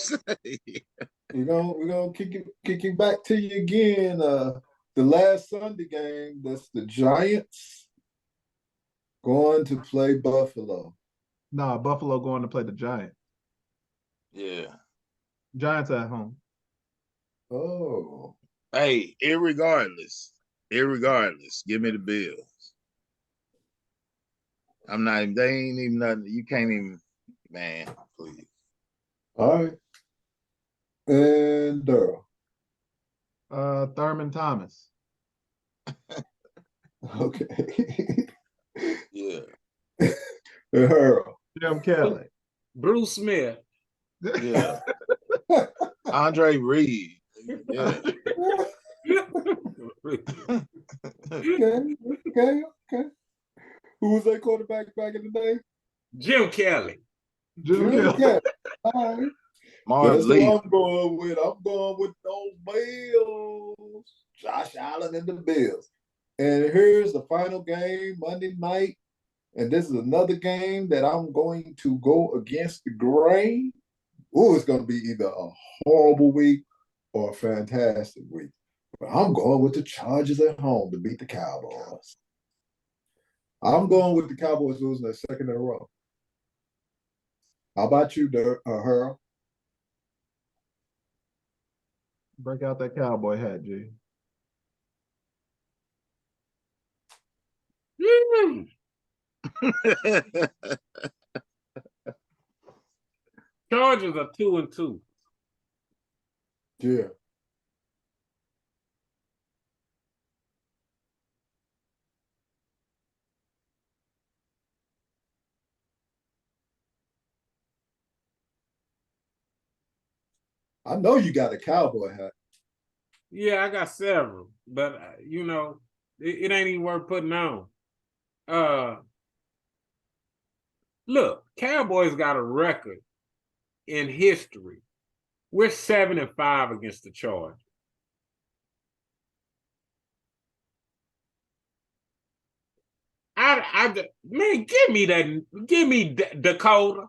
We're gonna kick it back to you again. The last Sunday game, that's the Giants going to play Buffalo. Nah, Buffalo going to play the Giants. Yeah. Giants at home. Oh. Hey, irregardless, give me the Bills. They ain't even nothing. You can't even, man, please. All right. And Daryl. Thurman Thomas. Okay. Yeah. And Earl. Jim Kelly. Bruce Smith. Yeah. Andre Reed. Yeah. Okay. Who was that quarterback back in the day? Jim Kelly. Jim Kelly. Kelly. All right. Marv That's Lee. what I'm going with. I'm going with those Bills. Josh Allen and the Bills. And here's the final game, Monday night. And this is another game that I'm going to go against the grain. Oh, it's going to be either a horrible week or a fantastic week. But I'm going with the Chargers at home to beat the Cowboys. I'm going with the Cowboys losing their second in a row. How about you, Harold? Break out that cowboy hat, G. Mm. Chargers are 2-2. Yeah. I know you got a cowboy hat. Yeah, I got several, but you know, it ain't even worth putting on. Look, Cowboys got a record in history. We're 7-5 against the Chargers. Man, give me Dakota.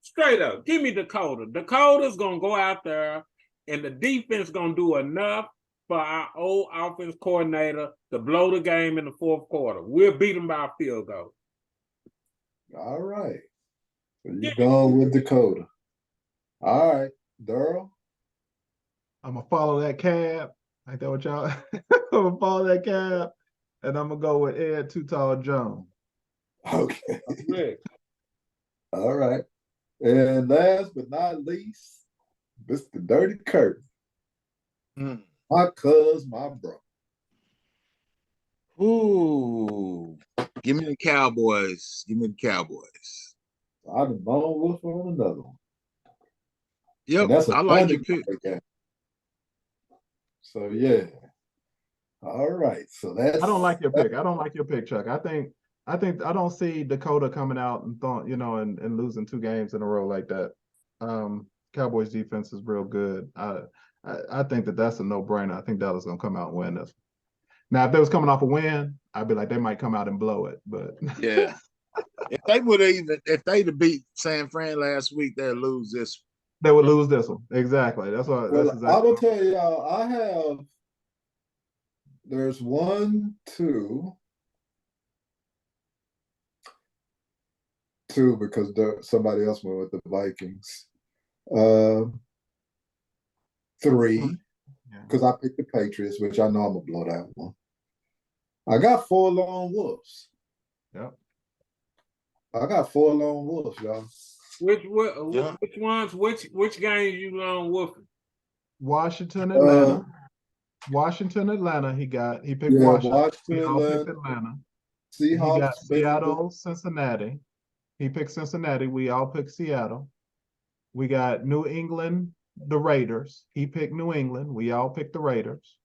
Straight up, give me Dakota. Dakota's gonna go out there, and the defense gonna do enough for our old offense coordinator to blow the game in the fourth quarter. We'll beat them by a field goal. All right. So you're going with Dakota. All right. Daryl? I'm gonna follow that cab. Like that what y'all I'm gonna follow that cab, and I'm gonna go with Ed Too Tall Jones. Okay. Rick. All right. And last but not least, Mr. Dirty Kurt. My cuz, my bro. Ooh. Give me the Cowboys. Give me the Cowboys. I done lone wolf on another one. Yep, And that's a I like Monday your pick. night game. So yeah. All right. So that's I don't like your pick. I don't like your pick, Chuck. I think I don't see Dakota coming out and and losing 2 games in a row like that. Cowboys defense is real good. I think that's a no-brainer. I think Dallas is gonna come out and win this. Now, if they was coming off a win, I'd be like, they might come out and blow it. But Yeah. If they'd have beat San Fran last week, they'd lose this. they would lose this one. Exactly. That's what. well, That's exactly. I will tell y'all, there's 1, 2 because somebody else went with the Vikings. 3 because I picked the Patriots, which I know I'm gonna blow that one. I got 4 lone wolves. Yep. I got 4 lone wolves, y'all. Which ones? Which games you lone wolfing? Washington, Atlanta. Washington, Atlanta. He picked Washington. We all picked Atlanta. He got Seattle, Cincinnati. He picked Cincinnati. We all picked Seattle. We got New England, the Raiders. He picked New England. We all picked the Raiders.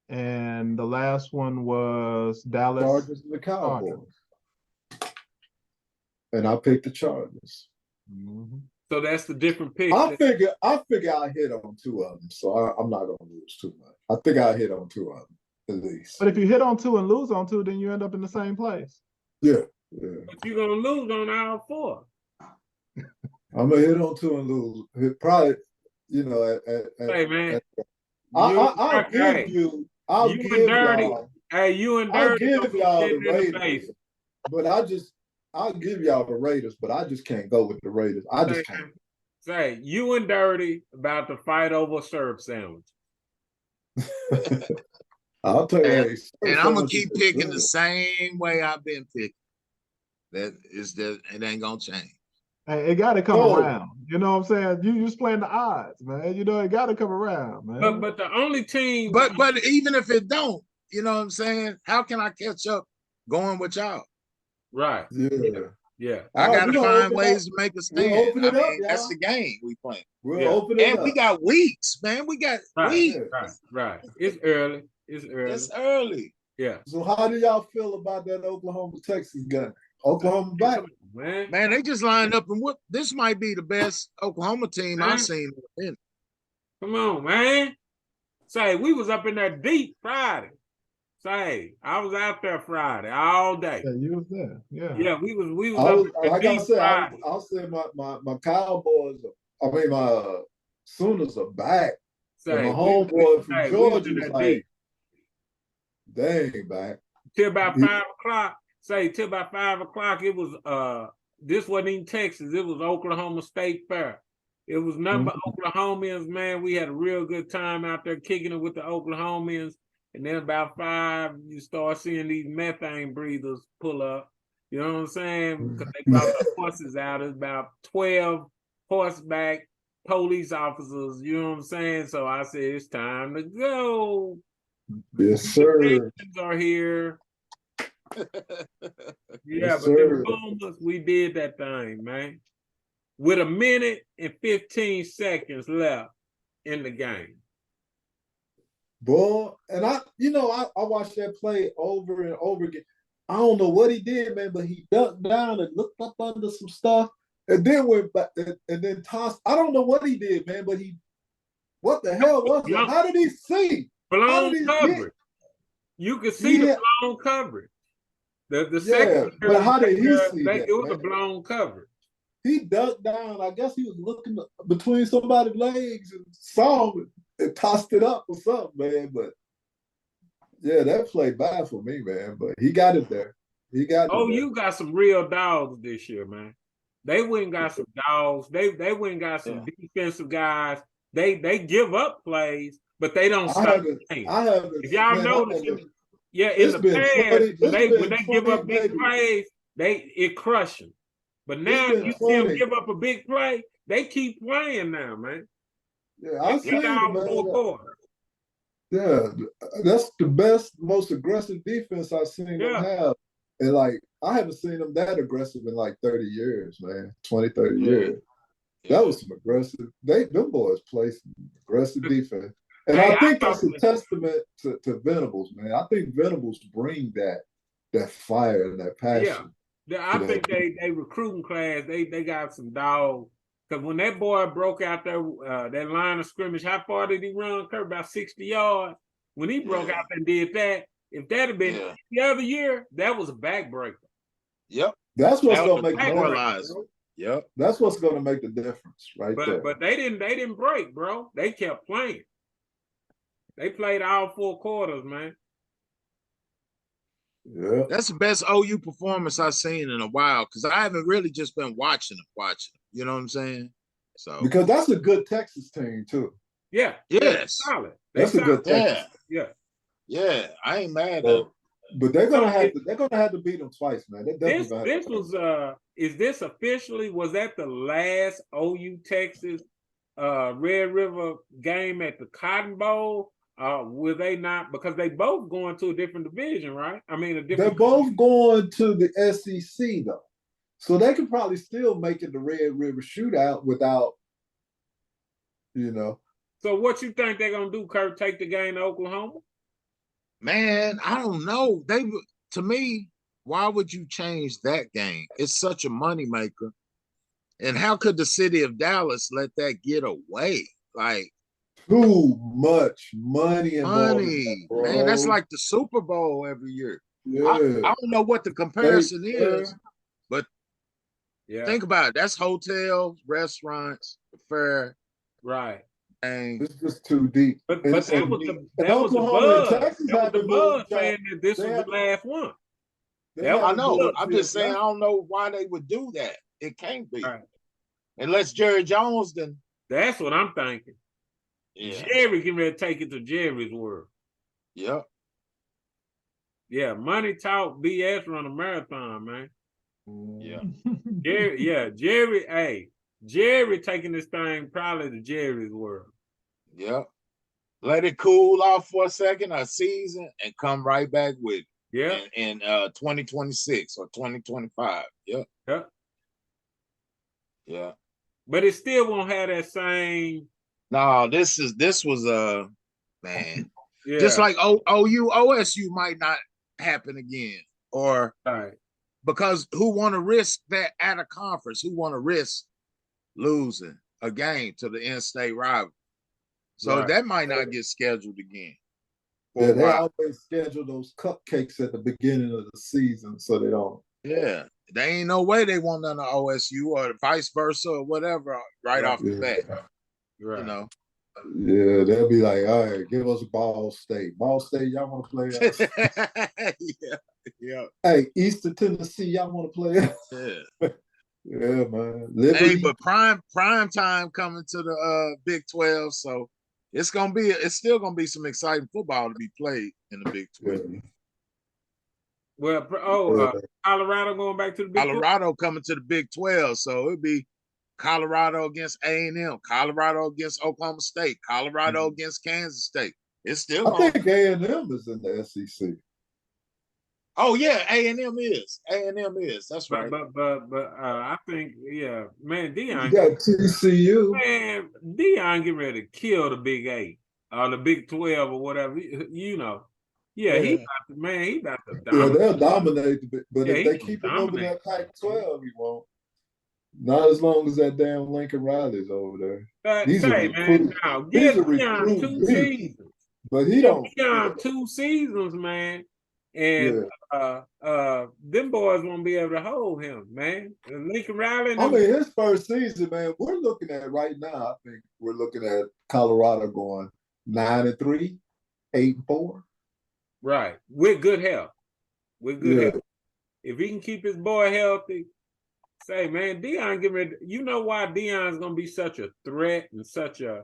And the last one was Dallas Chargers and the Cowboys. And I picked the Chargers. Mm-hmm. So that's the different pick. I figure I hit on 2 of them, so I'm not gonna lose too much. I think I hit on 2 of them at least. But if you hit on 2 and lose on 2, then you end up in the same place. Yeah. But you're gonna lose on all 4. I'm gonna hit on 2 and lose. Probably, Hey man, I'll give you. I'll give y'all. Hey, you and I'll Dirty. give y'all the Raiders, but I'll give y'all the Raiders, but I just can't go with the Raiders. I just can't. Say, you and Dirty about to fight over a syrup sandwich. I'll tell you. And I'm gonna keep picking the same way I've been picking. It ain't gonna change. Hey, it got to come around. You know what I'm saying? You just playing the odds, man. You know it got to come around, man. But the only team. But even if it don't, you know what I'm saying? How can I catch up going with y'all? Right. Yeah. I gotta find ways to make a stand. That's the game we playing. We'll open it up. And we got weeks, man. We got weeks. Right. It's early. It's early. Yeah. So how do y'all feel about that Oklahoma-Texas game? Oklahoma back. Man, they just lined up and this might be the best Oklahoma team I've seen. Come on, man. Say, we was up in there deep Friday. Say, I was out there Friday all day. Yeah, you was there. Yeah. Yeah, we was up like I said, Friday. I'll say my Cowboys, my Sooners are back. Say, my homeboy from Georgia was like, they ain't back. Till about 5 o'clock. Say, till about 5 o'clock, it was this wasn't even Texas, it was Oklahoma State Fair. It was nothing but Oklahomans, man. We had a real good time out there kicking it with the Oklahomans. And then about 5, you start seeing these methane breathers pull up. You know what I'm saying? Because they brought the horses out. It's about 12 horseback police officers. You know what I'm saying? So I said, it's time to go. Yes, sir. The are here. Yeah, Yes, but the sir. Boomers, we did that thing, man. With 1:15 left in the game. Boy, and I watched that play over and over again. I don't know what he did, man, but he ducked down and looked up under some stuff and then went back and then tossed. I don't know what he did, man, but what the hell was that? How did he see? Blown coverage. You could see the blown coverage. The second, but how did he see that? It was a blown coverage. He ducked down. I guess he was looking between somebody's legs and saw him and tossed it up or something, man. But yeah, that played bad for me, man. But he got it there. He got it. You got some real dogs this year, man. They went and got some dogs. They went and got some defensive guys. They give up plays, but they don't stop the game. If y'all notice, in the past, when they give up big plays, it crush them. But now you see them give up a big play, they keep playing now, man. Yeah, I see man. Yeah, that's the best, most aggressive defense I've seen them have. And like, I haven't seen them that aggressive in like 30 years, man. 20, 30 years. That was some aggressive. Them boys play some aggressive defense. And I think that's a testament to Venables, man. I think Venables bring that fire and that passion. Yeah, I think they recruiting class. They got some dogs. Because when that boy broke out there, that line of scrimmage, how far did he run? Kurt, about 60 yards. When he broke out there and did that, if that had been the other year, that was a backbreaker. Yep. That's what's going to make the difference. Yep. That's what's going to make the difference, right there. But they didn't break, bro. They kept playing. They played all 4 quarters, man. Yeah. That's the best OU performance I've seen in a while because I haven't really just been watching them. You know what I'm saying? So because that's a good Texas team too. Yeah. Yes. Solid. That's a good Texas. Yeah. I ain't mad at them. But they're gonna have to beat them twice, man. This was is this officially, was that the last OU Texas Red River game at the Cotton Bowl? Will they not? Because they both going to a different division, right? I mean, they're both going to the SEC though, so they could probably still make it the Red River Shootout without, So what you think they're gonna do, Kurt? Take the game to Oklahoma? Man, I don't know. To me, why would you change that game? It's such a moneymaker. And how could the city of Dallas let that get away? Like, too much money. Man, that's like the Super Bowl every year. Yeah. I don't know what the comparison is, but think about it. That's hotels, restaurants, the fair. Right. And it's just too deep. But that was the buzz. That was the buzz saying that this was the last one. I know. I'm just saying I don't know why they would do that. It can't be. Right. Unless Jerry Jones then. That's what I'm thinking. Yeah. Jerry can really take it to Jerry's world. Yep. Yeah, money talk, BS run a marathon, man. Yeah. Jerry taking this thing probably to Jerry's world. Yep. Let it cool off for a second, a season, and come right back with it. Yeah. In 2026 or 2025. Yep. Yep. Yeah. But it still won't have that same. No, this was man. Yeah. Just like OSU might not happen again. Or because who want to risk that at a conference? Who want to risk losing a game to the in-state rival? So that might not get scheduled again. Yeah, they always schedule those cupcakes at the beginning of the season, so they don't. Yeah, there ain't no way they want none of OSU or vice versa or whatever off the bat. Right. Yeah, they'll be like, all right, give us Ball State. Ball State, y'all want to play us? Yeah. Hey, Eastern Tennessee, y'all want to play us? Yeah. Yeah, man. Hey, but prime time coming to the Big 12, so it's still gonna be some exciting football to be played in the Big 12. Yeah. Well, Colorado going back to the Big 12? Colorado coming to the Big 12, so it'd be Colorado against A&M, Colorado against Oklahoma State, Colorado against Kansas State. It's still I think A&M is in the SEC. Oh yeah, A&M is. A&M is. That's right. But I think man, You Deion. got TCU. Man, Deion getting ready to kill the Big 8 or the Big 12 or whatever. You know. Yeah, he about to Yeah, dominate. they'll dominate, but Yeah, if he they gonna keep him over dominate. that Pac-12, he won't. Not as long as that damn Lincoln Riley's over there. He's a Say, man, recruit. now He's give a Deion recruit 2 beast, seasons. but he Give don't. Deion 2 seasons, man. And them boys won't be able to hold him, man. And Lincoln Riley. I mean, his first season, man, we're looking at right now. I think we're looking at Colorado going 9-3, 8-4. Right, with good health. With good health. If he can keep his boy healthy, say, man, Deion getting ready. You know why Deion's gonna be such a threat and such a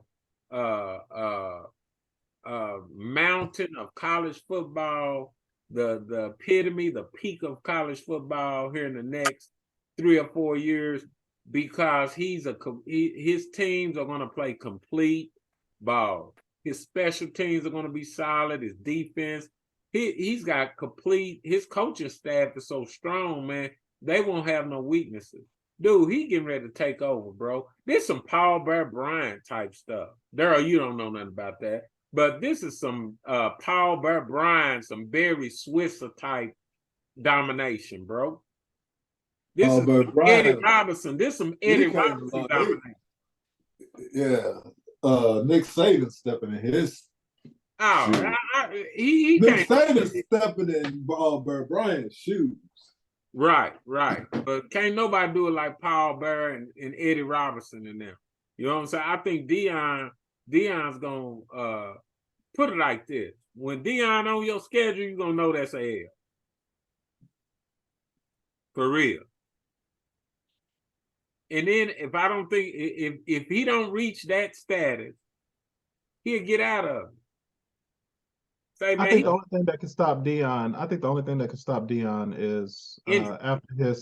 mountain of college football, the epitome, the peak of college football here in the next 3 or 4 years, because his teams are going to play complete ball. His special teams are going to be solid. His defense, he's got complete. His coaching staff is so strong, man. They won't have no weaknesses. Dude, he getting ready to take over, bro. This some Paul Bear Bryant type stuff. Daryl, you don't know nothing about that. But this is some Paul Bear Bryant, some Barry Switzer type domination, bro. This is Eddie Robinson. This is some Eddie Robinson domination. Yeah. Nick Saban stepping in his. Oh, Nick Saban stepping in Bear Bryant's shoes. Right. But can't nobody do it like Paul Bear and Eddie Robinson in there. You know what I'm saying? I think Deion's gonna put it like this. When Deion on your schedule, you're gonna know that's a L. For real. And then if I don't think if he don't reach that status, he'll get out of it. Say, man, I think the only thing that can stop Deion is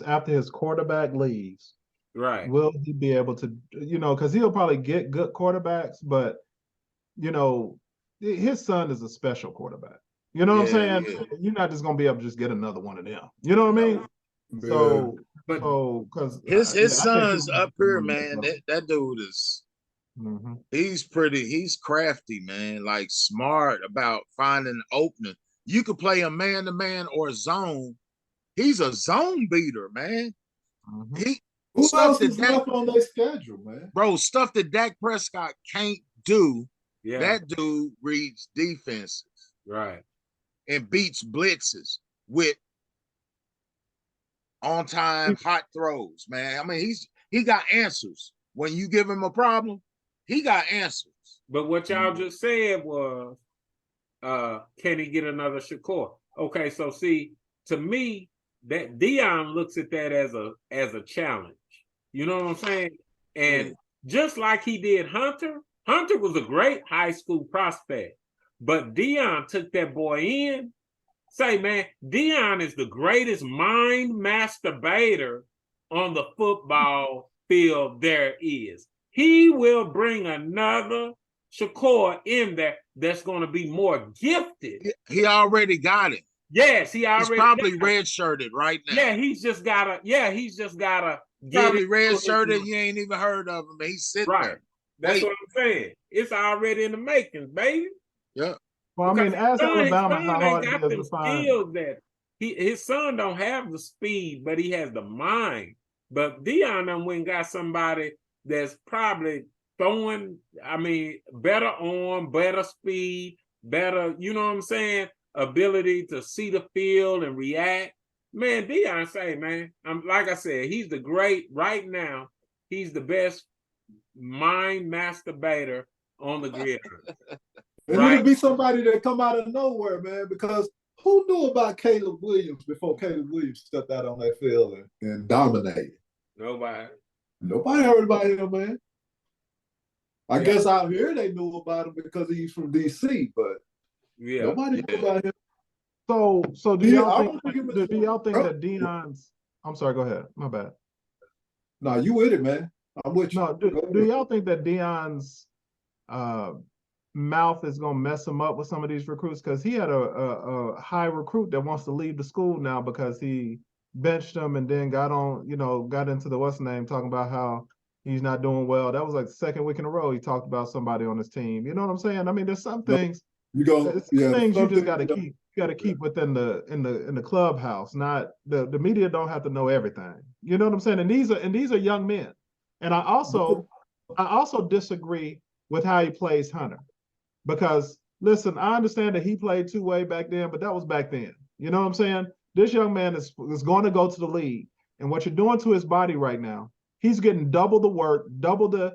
after his quarterback leaves. Right. Will he be able to, because he'll probably get good quarterbacks, but his son is a special quarterback. You know what I'm saying? Yeah. You're not just gonna be able to just get another one of them. You know what I mean? Yeah. Because his son's up here, man. That dude is. Mm-hmm. He's crafty, man, like smart about finding an opening. You could play a man-to-man or a zone. He's a zone beater, man. Mm-hmm. Who else is left on their schedule, man? Bro, stuff that Dak Prescott can't do. Yeah. That dude reads defenses. Right. And beats blitzes with on-time hot throws, man. I mean, he got answers. When you give him a problem, he got answers. But what y'all just said was, can he get another Shakur? Okay, so see, to me, that Deion looks at that as a challenge. You know what I'm saying? And just like he did Hunter was a great high school prospect. But Deion took that boy in. Say, man, Deion is the greatest mind masturbator on the football field there is. He will bring another Shakur in there that's going to be more gifted. He already got it. Yes, he's probably redshirted right now. Yeah, he's just gotta get probably redshirted. You ain't even heard of him. He's sitting there. That's what I'm saying. It's already in the makings, baby. Yeah. Well, I mean, as Alabama, how hard it is to find. That his son don't have the speed, but he has the mind. But Deion done went and got somebody that's probably throwing, better arm, better speed, better, you know what I'm saying, ability to see the field and react. Man, Deion say, man, like I said, he's right now, he's the best mind masturbator on the gridiron. And it'll be somebody that come out of nowhere, man, because who knew about Caleb Williams before Caleb Williams stepped out on that field and dominated? Nobody heard about him, man. I guess out here they knew about him because he's from DC, but nobody knew about him. So do Yeah, y'all I think? don't think it was Do y'all think bro. that Deion's? I'm sorry. Go ahead. My bad. No, you with it, man. I'm with you. No. Do y'all think that Deion's mouth is gonna mess him up with some of these recruits? Because he had a high recruit that wants to leave the school now because he benched him and then got on, got into the what's the name talking about how he's not doing well. That was like the second week in a row he talked about somebody on his team. You know what I'm saying? I mean, there's some things. Things you just got to keep. You got to keep within the clubhouse. Not the media don't have to know everything. You know what I'm saying? And these are young men. And I also disagree with how he plays Hunter, because listen, I understand that he played two-way back then, but that was back then. You know what I'm saying? This young man is going to go to the league, and what you're doing to his body right now, he's getting double the work, double the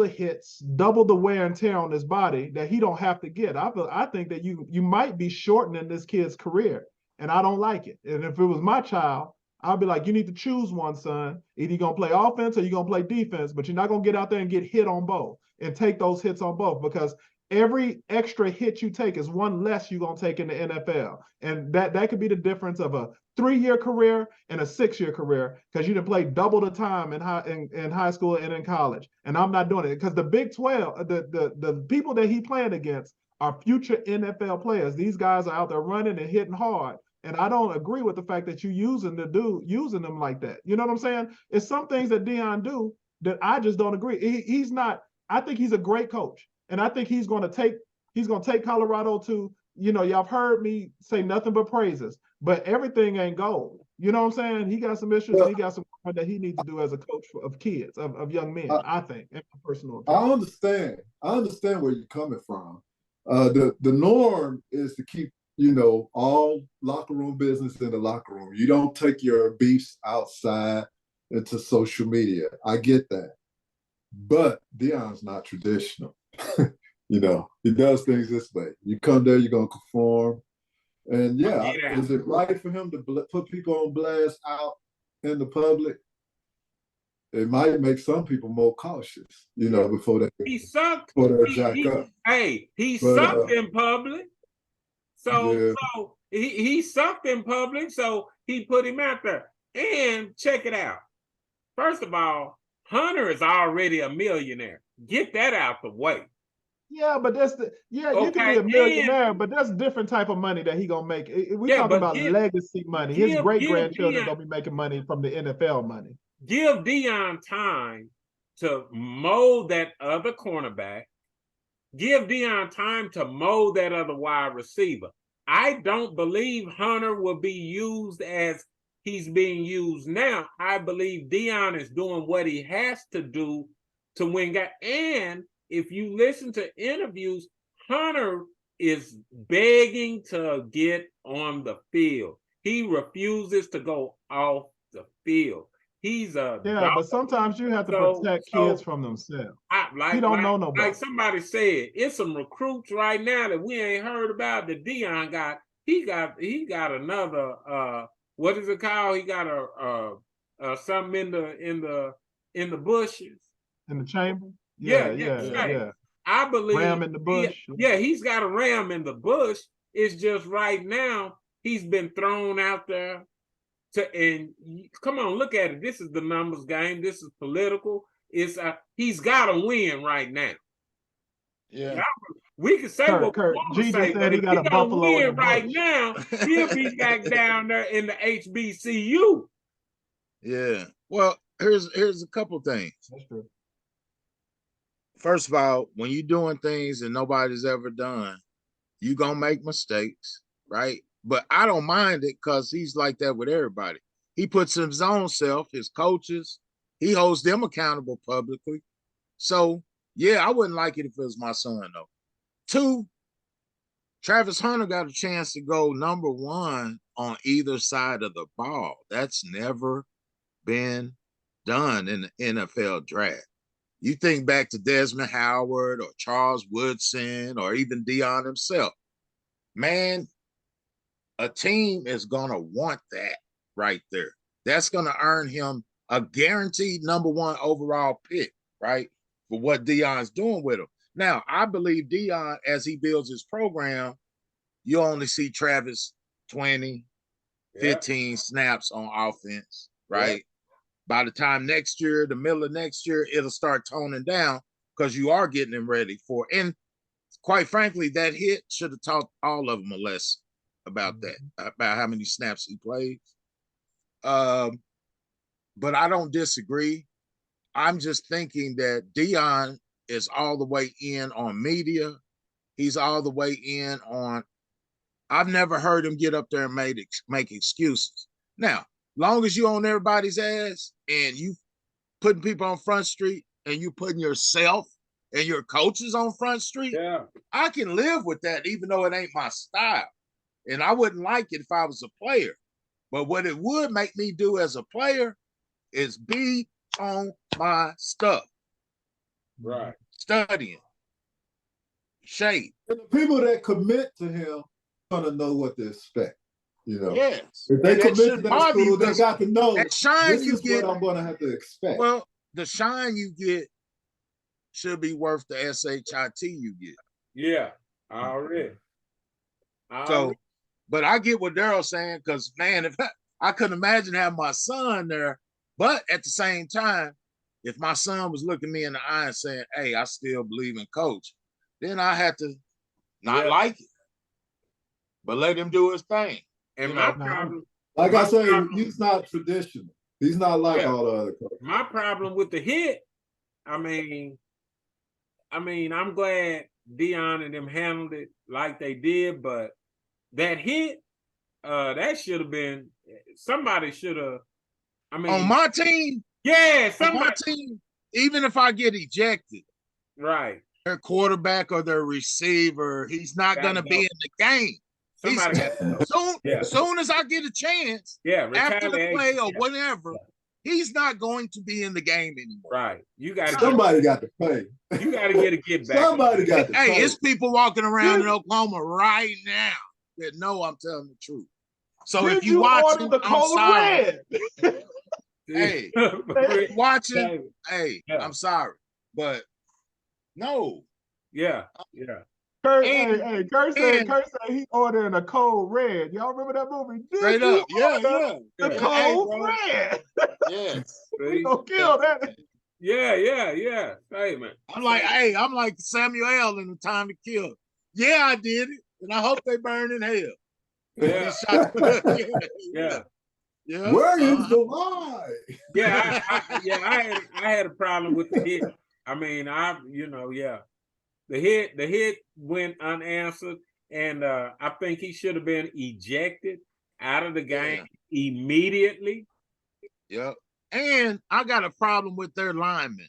hits, double the wear and tear on his body that he don't have to get. I think that you might be shortening this kid's career, and I don't like it. And if it was my child, I'd be like, you need to choose one, son. Either you're gonna play offense or you're gonna play defense, but you're not gonna get out there and get hit on both and take those hits on both, because every extra hit you take is one less you're gonna take in the NFL. And that could be the difference of a 3-year career and a 6-year career, because you didn't play double the time in high school and in college. And I'm not doing it because the Big 12, the people that he playing against are future NFL players. These guys are out there running and hitting hard. And I don't agree with the fact that you using them like that. You know what I'm saying? It's some things that Deion do that I just don't agree. He's not. I think he's a great coach, and I think he's going to take Colorado to. Y'all have heard me say nothing but praises, but everything ain't gold. You know what I'm saying? He got some issues, and he got some that he needs to do as a coach of kids, of young men. I think, in my personal opinion. I understand where you're coming from. The norm is to keep all locker room business in the locker room. You don't take your beefs outside into social media. I get that. But Deion's not traditional. He does things this way. You come there, you're going to conform. And is it right for him to put people on blast out in the public? It might make some people more cautious, before they sucked. Jack up. Hey, he sucked in public. So he sucked in public, so he put him out there. And check it out. First of all, Hunter is already a millionaire. Get that out the way. Yeah, but you can be a millionaire, but that's a different type of money that he gonna make. We're talking about legacy money. His great-grandchildren gonna be making money from the NFL money. Give Deion time to mold that other cornerback. Give Deion time to mold that other wide receiver. I don't believe Hunter will be used as he's being used now. I believe Deion is doing what he has to do to win guys. And if you listen to interviews, Hunter is begging to get on the field. He refuses to go off the field. He's a dog. But sometimes you have to protect kids from themselves. He don't know nobody. Like somebody said, it's some recruits right now that we ain't heard about that Deion got. He got another what is it called? He got a something in the bushes. In the chamber? Yeah. I believe ram in the bush. He's got a ram in the bush. It's just right now he's been thrown out there. And come on, look at it. This is the numbers game. This is political. He's got to win right now. Yeah. Now, we can say what we want to say, but if he don't win right now, he'll be back down there in the HBCU. Yeah. Well, here's a couple things. That's true. First of all, when you're doing things that nobody's ever done, you're going to make mistakes, right? But I don't mind it because he's like that with everybody. He puts his own self, his coaches, he holds them accountable publicly. So, yeah, I wouldn't like it if it was my son, though. 2, Travis Hunter got a chance to go number 1 on either side of the ball. That's never been done in the NFL draft. You think back to Desmond Howard or Charles Woodson or even Deion himself. Man, a team is going to want that right there. That's going to earn him a guaranteed number 1 overall pick, right? for what Deion's doing with him. Now, I believe Deion, as he builds his program, you only see Travis 20, 15 snaps on offense, right? Yeah. By the time next year, the middle of next year, it'll start toning down because you are getting him ready for it. And quite frankly, that hit should have taught all of them a lesson about that, about how many snaps he plays. But I don't disagree. I'm just thinking that Deion is all the way in on media. He's all the way in on. I've never heard him get up there and make excuses. Now, long as you on everybody's ass and you putting people on Front Street and you putting yourself and your coaches on Front Street, I can live with that, even though it ain't my style. And I wouldn't like it if I was a player. But what it would make me do as a player is be on my stuff. Right. Studying. Shape. And the people that commit to him are going to know what to expect. You know, yes. If they commit to that school, they got to know that shine this you is get, what I'm going to have to expect. Well, the shine you get should be worth the SHIT you get. Yeah, already. So, but I get what Daryl's saying, because, man, if I couldn't imagine having my son there, but at the same time, if my son was looking me in the eye and saying, hey, I still believe in coach, then I had to not like it, but let him do his thing. And my problem, like I say, he's not traditional. He's not like all the other coaches. My problem with the hit, I mean, I'm glad Deion and them handled it like they did, but that hit, that should have been, somebody should have, on my team. Yeah, on my team, even if I get ejected, right, their quarterback or their receiver, he's not going to be in the game. Soon as I get a chance, after the play or whatever, he's not going to be in the game anymore. Right. You got somebody got to play. You got to get back. Somebody got to play. Hey, it's people walking around in Oklahoma right now that know I'm telling the truth. So if you watching, I'm sorry. Hey, watching, hey, I'm sorry, but no. Yeah. Kurt said he ordering a code red. Y'all remember that movie? Straight up, yeah. The code red. Yes. We gonna kill that. Yeah. Hey, man. I'm like Samuel L. in The Time to Kill. Yeah, I did it, and I hope they burn in hell. Yeah. Yeah. Where is the lie? Yeah, I had a problem with the hit. I mean, The hit went unanswered, and I think he should have been ejected out of the game immediately. Yep. And I got a problem with their lineman,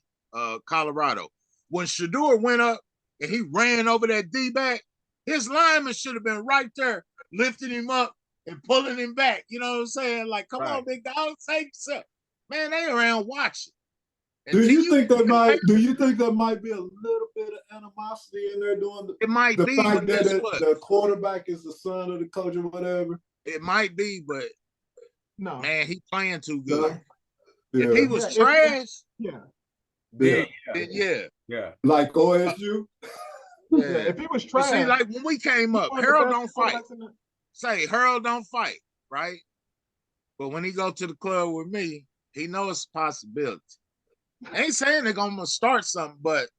Colorado. When Shador went up and he ran over that D-back, his lineman should have been right there, lifting him up and pulling him back. You know what I'm saying? Like, come on, big dog, save yourself. Man, they around watching. Do you think there might be a little bit of animosity in there doing the fact that the quarterback is the son of the coach or whatever? It might be, but no, man, he playing too good. Yeah. If he was trash, like OSU. If he was trash, see, like when we came up, Harold don't fight. Say Harold don't fight, right? But when he go to the club with me, he knows it's a possibility. I ain't saying they're gonna start something, but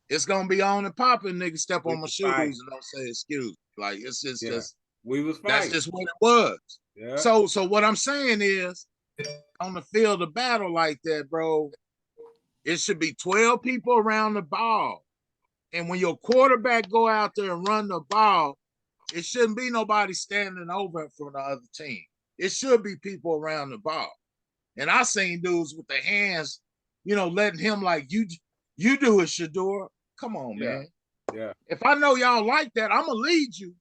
it's gonna be on and popping. Niggas step on my shoes and don't say excuse. Like it's just we was fighting. That's just what it was. Yeah. So what I'm saying is, on the field of battle like that, bro, it should be 12 people around the ball. And when your quarterback go out there and run the ball, it shouldn't be nobody standing over from the other team. It should be people around the ball. And I seen dudes with their hands, letting him like, you do it, Shador. Come on, man. Yeah. If I know y'all like that, I'm going to lead you.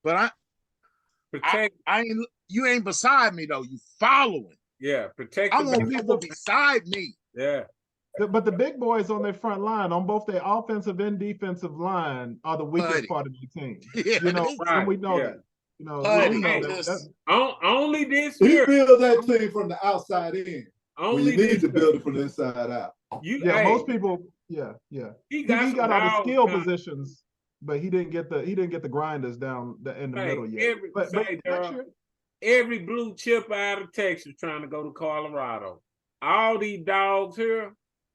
But you ain't beside me, though. You following. Yeah, protect. I want people beside me. Yeah. But the big boys on their front line, on both their offensive and defensive line, are the weakest part of the team. Yeah, and we know that. Only this He year. built that team from the outside in. when you need to build it from the inside out. Most people, yeah. He He got all the dogs skill now. positions, but he didn't get the grinders down in the middle yet. But next year, every blue chip out of Texas trying to go to Colorado. All these dogs here,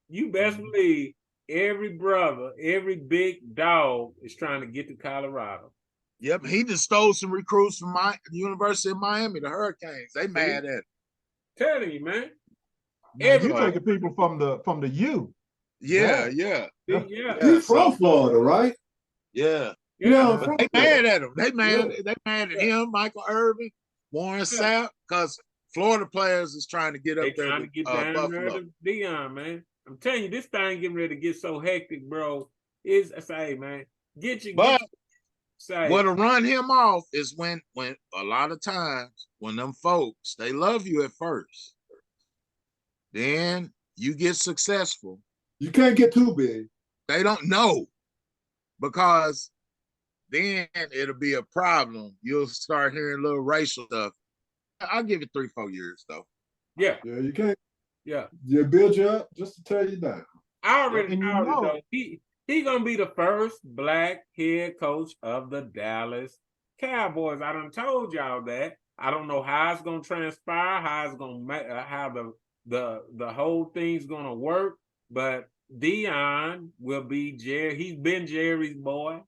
you best believe every brother, every big dog is trying to get to Colorado. Yep, he just stole some recruits from the University of Miami, the Hurricanes. They mad at him. Telling you, man. You taking people from the U. Yeah. He's from Florida, right? Yeah. But they mad at him. They mad at him, Michael Irvin, Warren Sapp, because Florida players is trying to get up there trying with to get down Buffalo. there to Dion, man. I'm telling you, this thing getting ready to get so hectic, bro. Man, what'll run him off is when a lot of times when them folks, they love you at first. Then you get successful. You can't get too big. They don't know, because then it'll be a problem. You'll start hearing little racial stuff. I'll give it 3-4 years though. Yeah, you can't. Yeah, you build you up just to tear you down. I already know he gonna be the first black head coach of the Dallas Cowboys. I done told y'all that. I don't know how it's gonna transpire, how it's gonna make, how the whole thing's gonna work, but Dion will be Jerry. He's been Jerry's boy,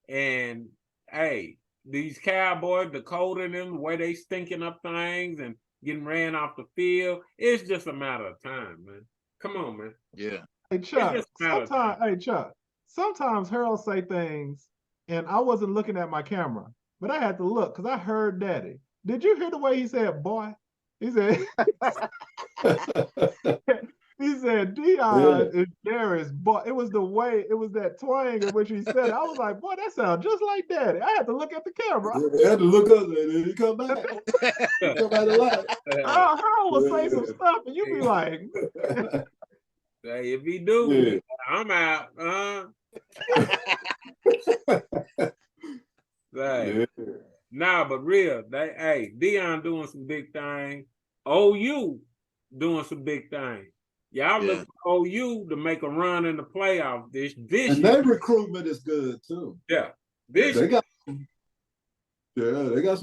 and hey, these Cowboys, the colder in them, the way they stinking up things and getting ran off the field, it's just a matter of time, man. Come on, man. Yeah. Hey Chuck, sometimes Harold say things and I wasn't looking at my camera, but I had to look because I heard Daddy. Did you hear the way he said boy? He said he said Dion is Jerry's boy. It was the way, it was that twang in which he said it. I was like, boy, that sounds just like Daddy. I had to look at the camera. I had to look up and then he come back. He come out alive. Harold will say some stuff and you be like, hey, if he do, I'm out. Nah, but real, Dion doing some big things. OU doing some big things. Y'all look for OU to make a run in the playoff this and year. their recruitment is good too. Yeah, they got some.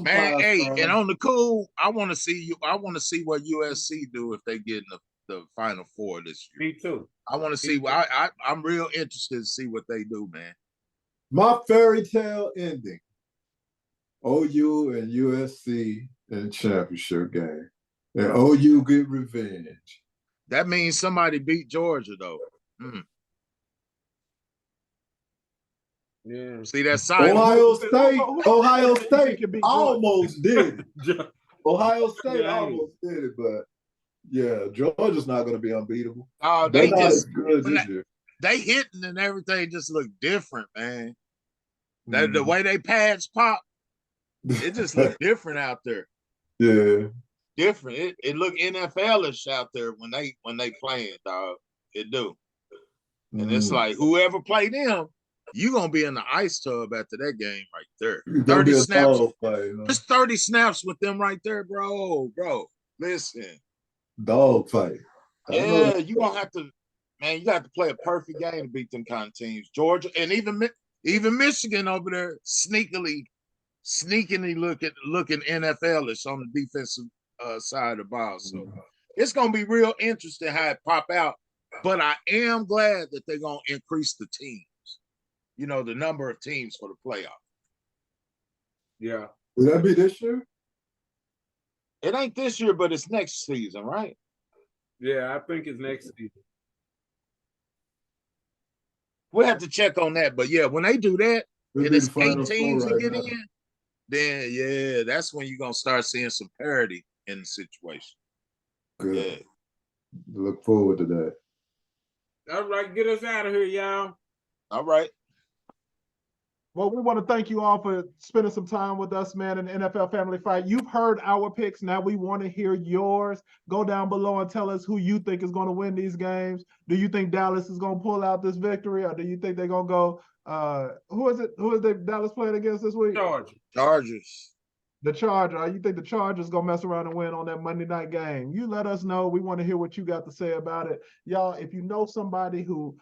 Man, and on the cool, I want to see what USC do if they get in the Final Four this year. Me too. I want to see. I'm real interested to see what they do, man. My fairy tale ending: OU and USC in the championship game, and OU get revenge. That means somebody beat Georgia, though. Yeah. See that side? Ohio State almost did it. Ohio State almost did it, but yeah, Georgia's not going to be unbeatable. Oh, they're not as good this year. They hitting and everything just look different, man. The way they pads pop, it just look different out there. Yeah. Different. It look NFL-ish out there when they playing, dog. It do. And it's like whoever played them, you gonna be in the ice tub after that game right there. 30 snaps. Just 30 snaps with them right there, bro. Listen. Dog fight. Yeah, you gonna have to, man. You got to play a perfect game to beat them kind of teams. Georgia and even Michigan over there sneakily looking NFL-ish on the defensive side of the ball. So it's gonna be real interesting how it pop out. But I am glad that they're gonna increase the teams. You know, the number of teams for the playoff. Yeah. Will that be this year? It ain't this year, but it's next season, right? Yeah, I think it's next season. We'll have to check on that. But yeah, when they do that, and it's 8 teams to get in, then yeah, that's when you're gonna start seeing some parity in the situation. Good. Yeah. Look forward to that. All right, get us out of here, y'all. All right. Well, we want to thank you all for spending some time with us, man, in the NFL Family Fight. You've heard our picks. Now we want to hear yours. Go down below and tell us who you think is going to win these games. Do you think Dallas is going to pull out this victory, or do you think they're going to go who is it? Who is Dallas playing against this week? Chargers. The Charger. You think the Chargers gonna mess around and win on that Monday night game? You let us know. We want to hear what you got to say about it, y'all. If you know somebody who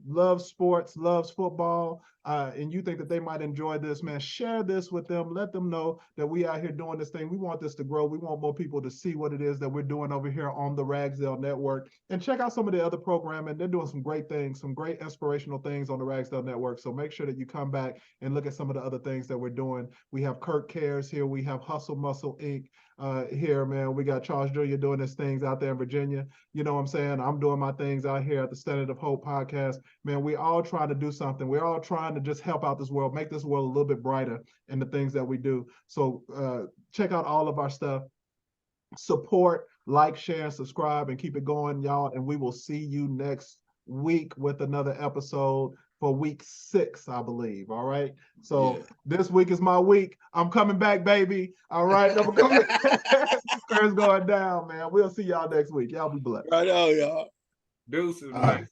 loves sports, loves football, and you think that they might enjoy this, man, share this with them. Let them know that we out here doing this thing. We want this to grow. We want more people to see what it is that we're doing over here on the Ragsdale Network. And check out some of the other programming. They're doing some great things, some great inspirational things on the Ragsdale Network. So make sure that you come back and look at some of the other things that we're doing. We have Kirk Cares here. We have Hustle Muscle Inc. Here, man. We got Charles Jr. doing his things out there in Virginia. You know what I'm saying? I'm doing my things out here at the Standard of Hope podcast. Man, we all trying to do something. We're all trying to just help out this world, make this world a little bit brighter in the things that we do. So check out all of our stuff. Support, like, share, subscribe, and keep it going, y'all. And we will see you next week with another episode for week 6, I believe. All right. So this week is my week. I'm coming back, baby. All right. Curse going down, man. We'll see y'all next week. Y'all be blessed. Right on, y'all. Deuces, man.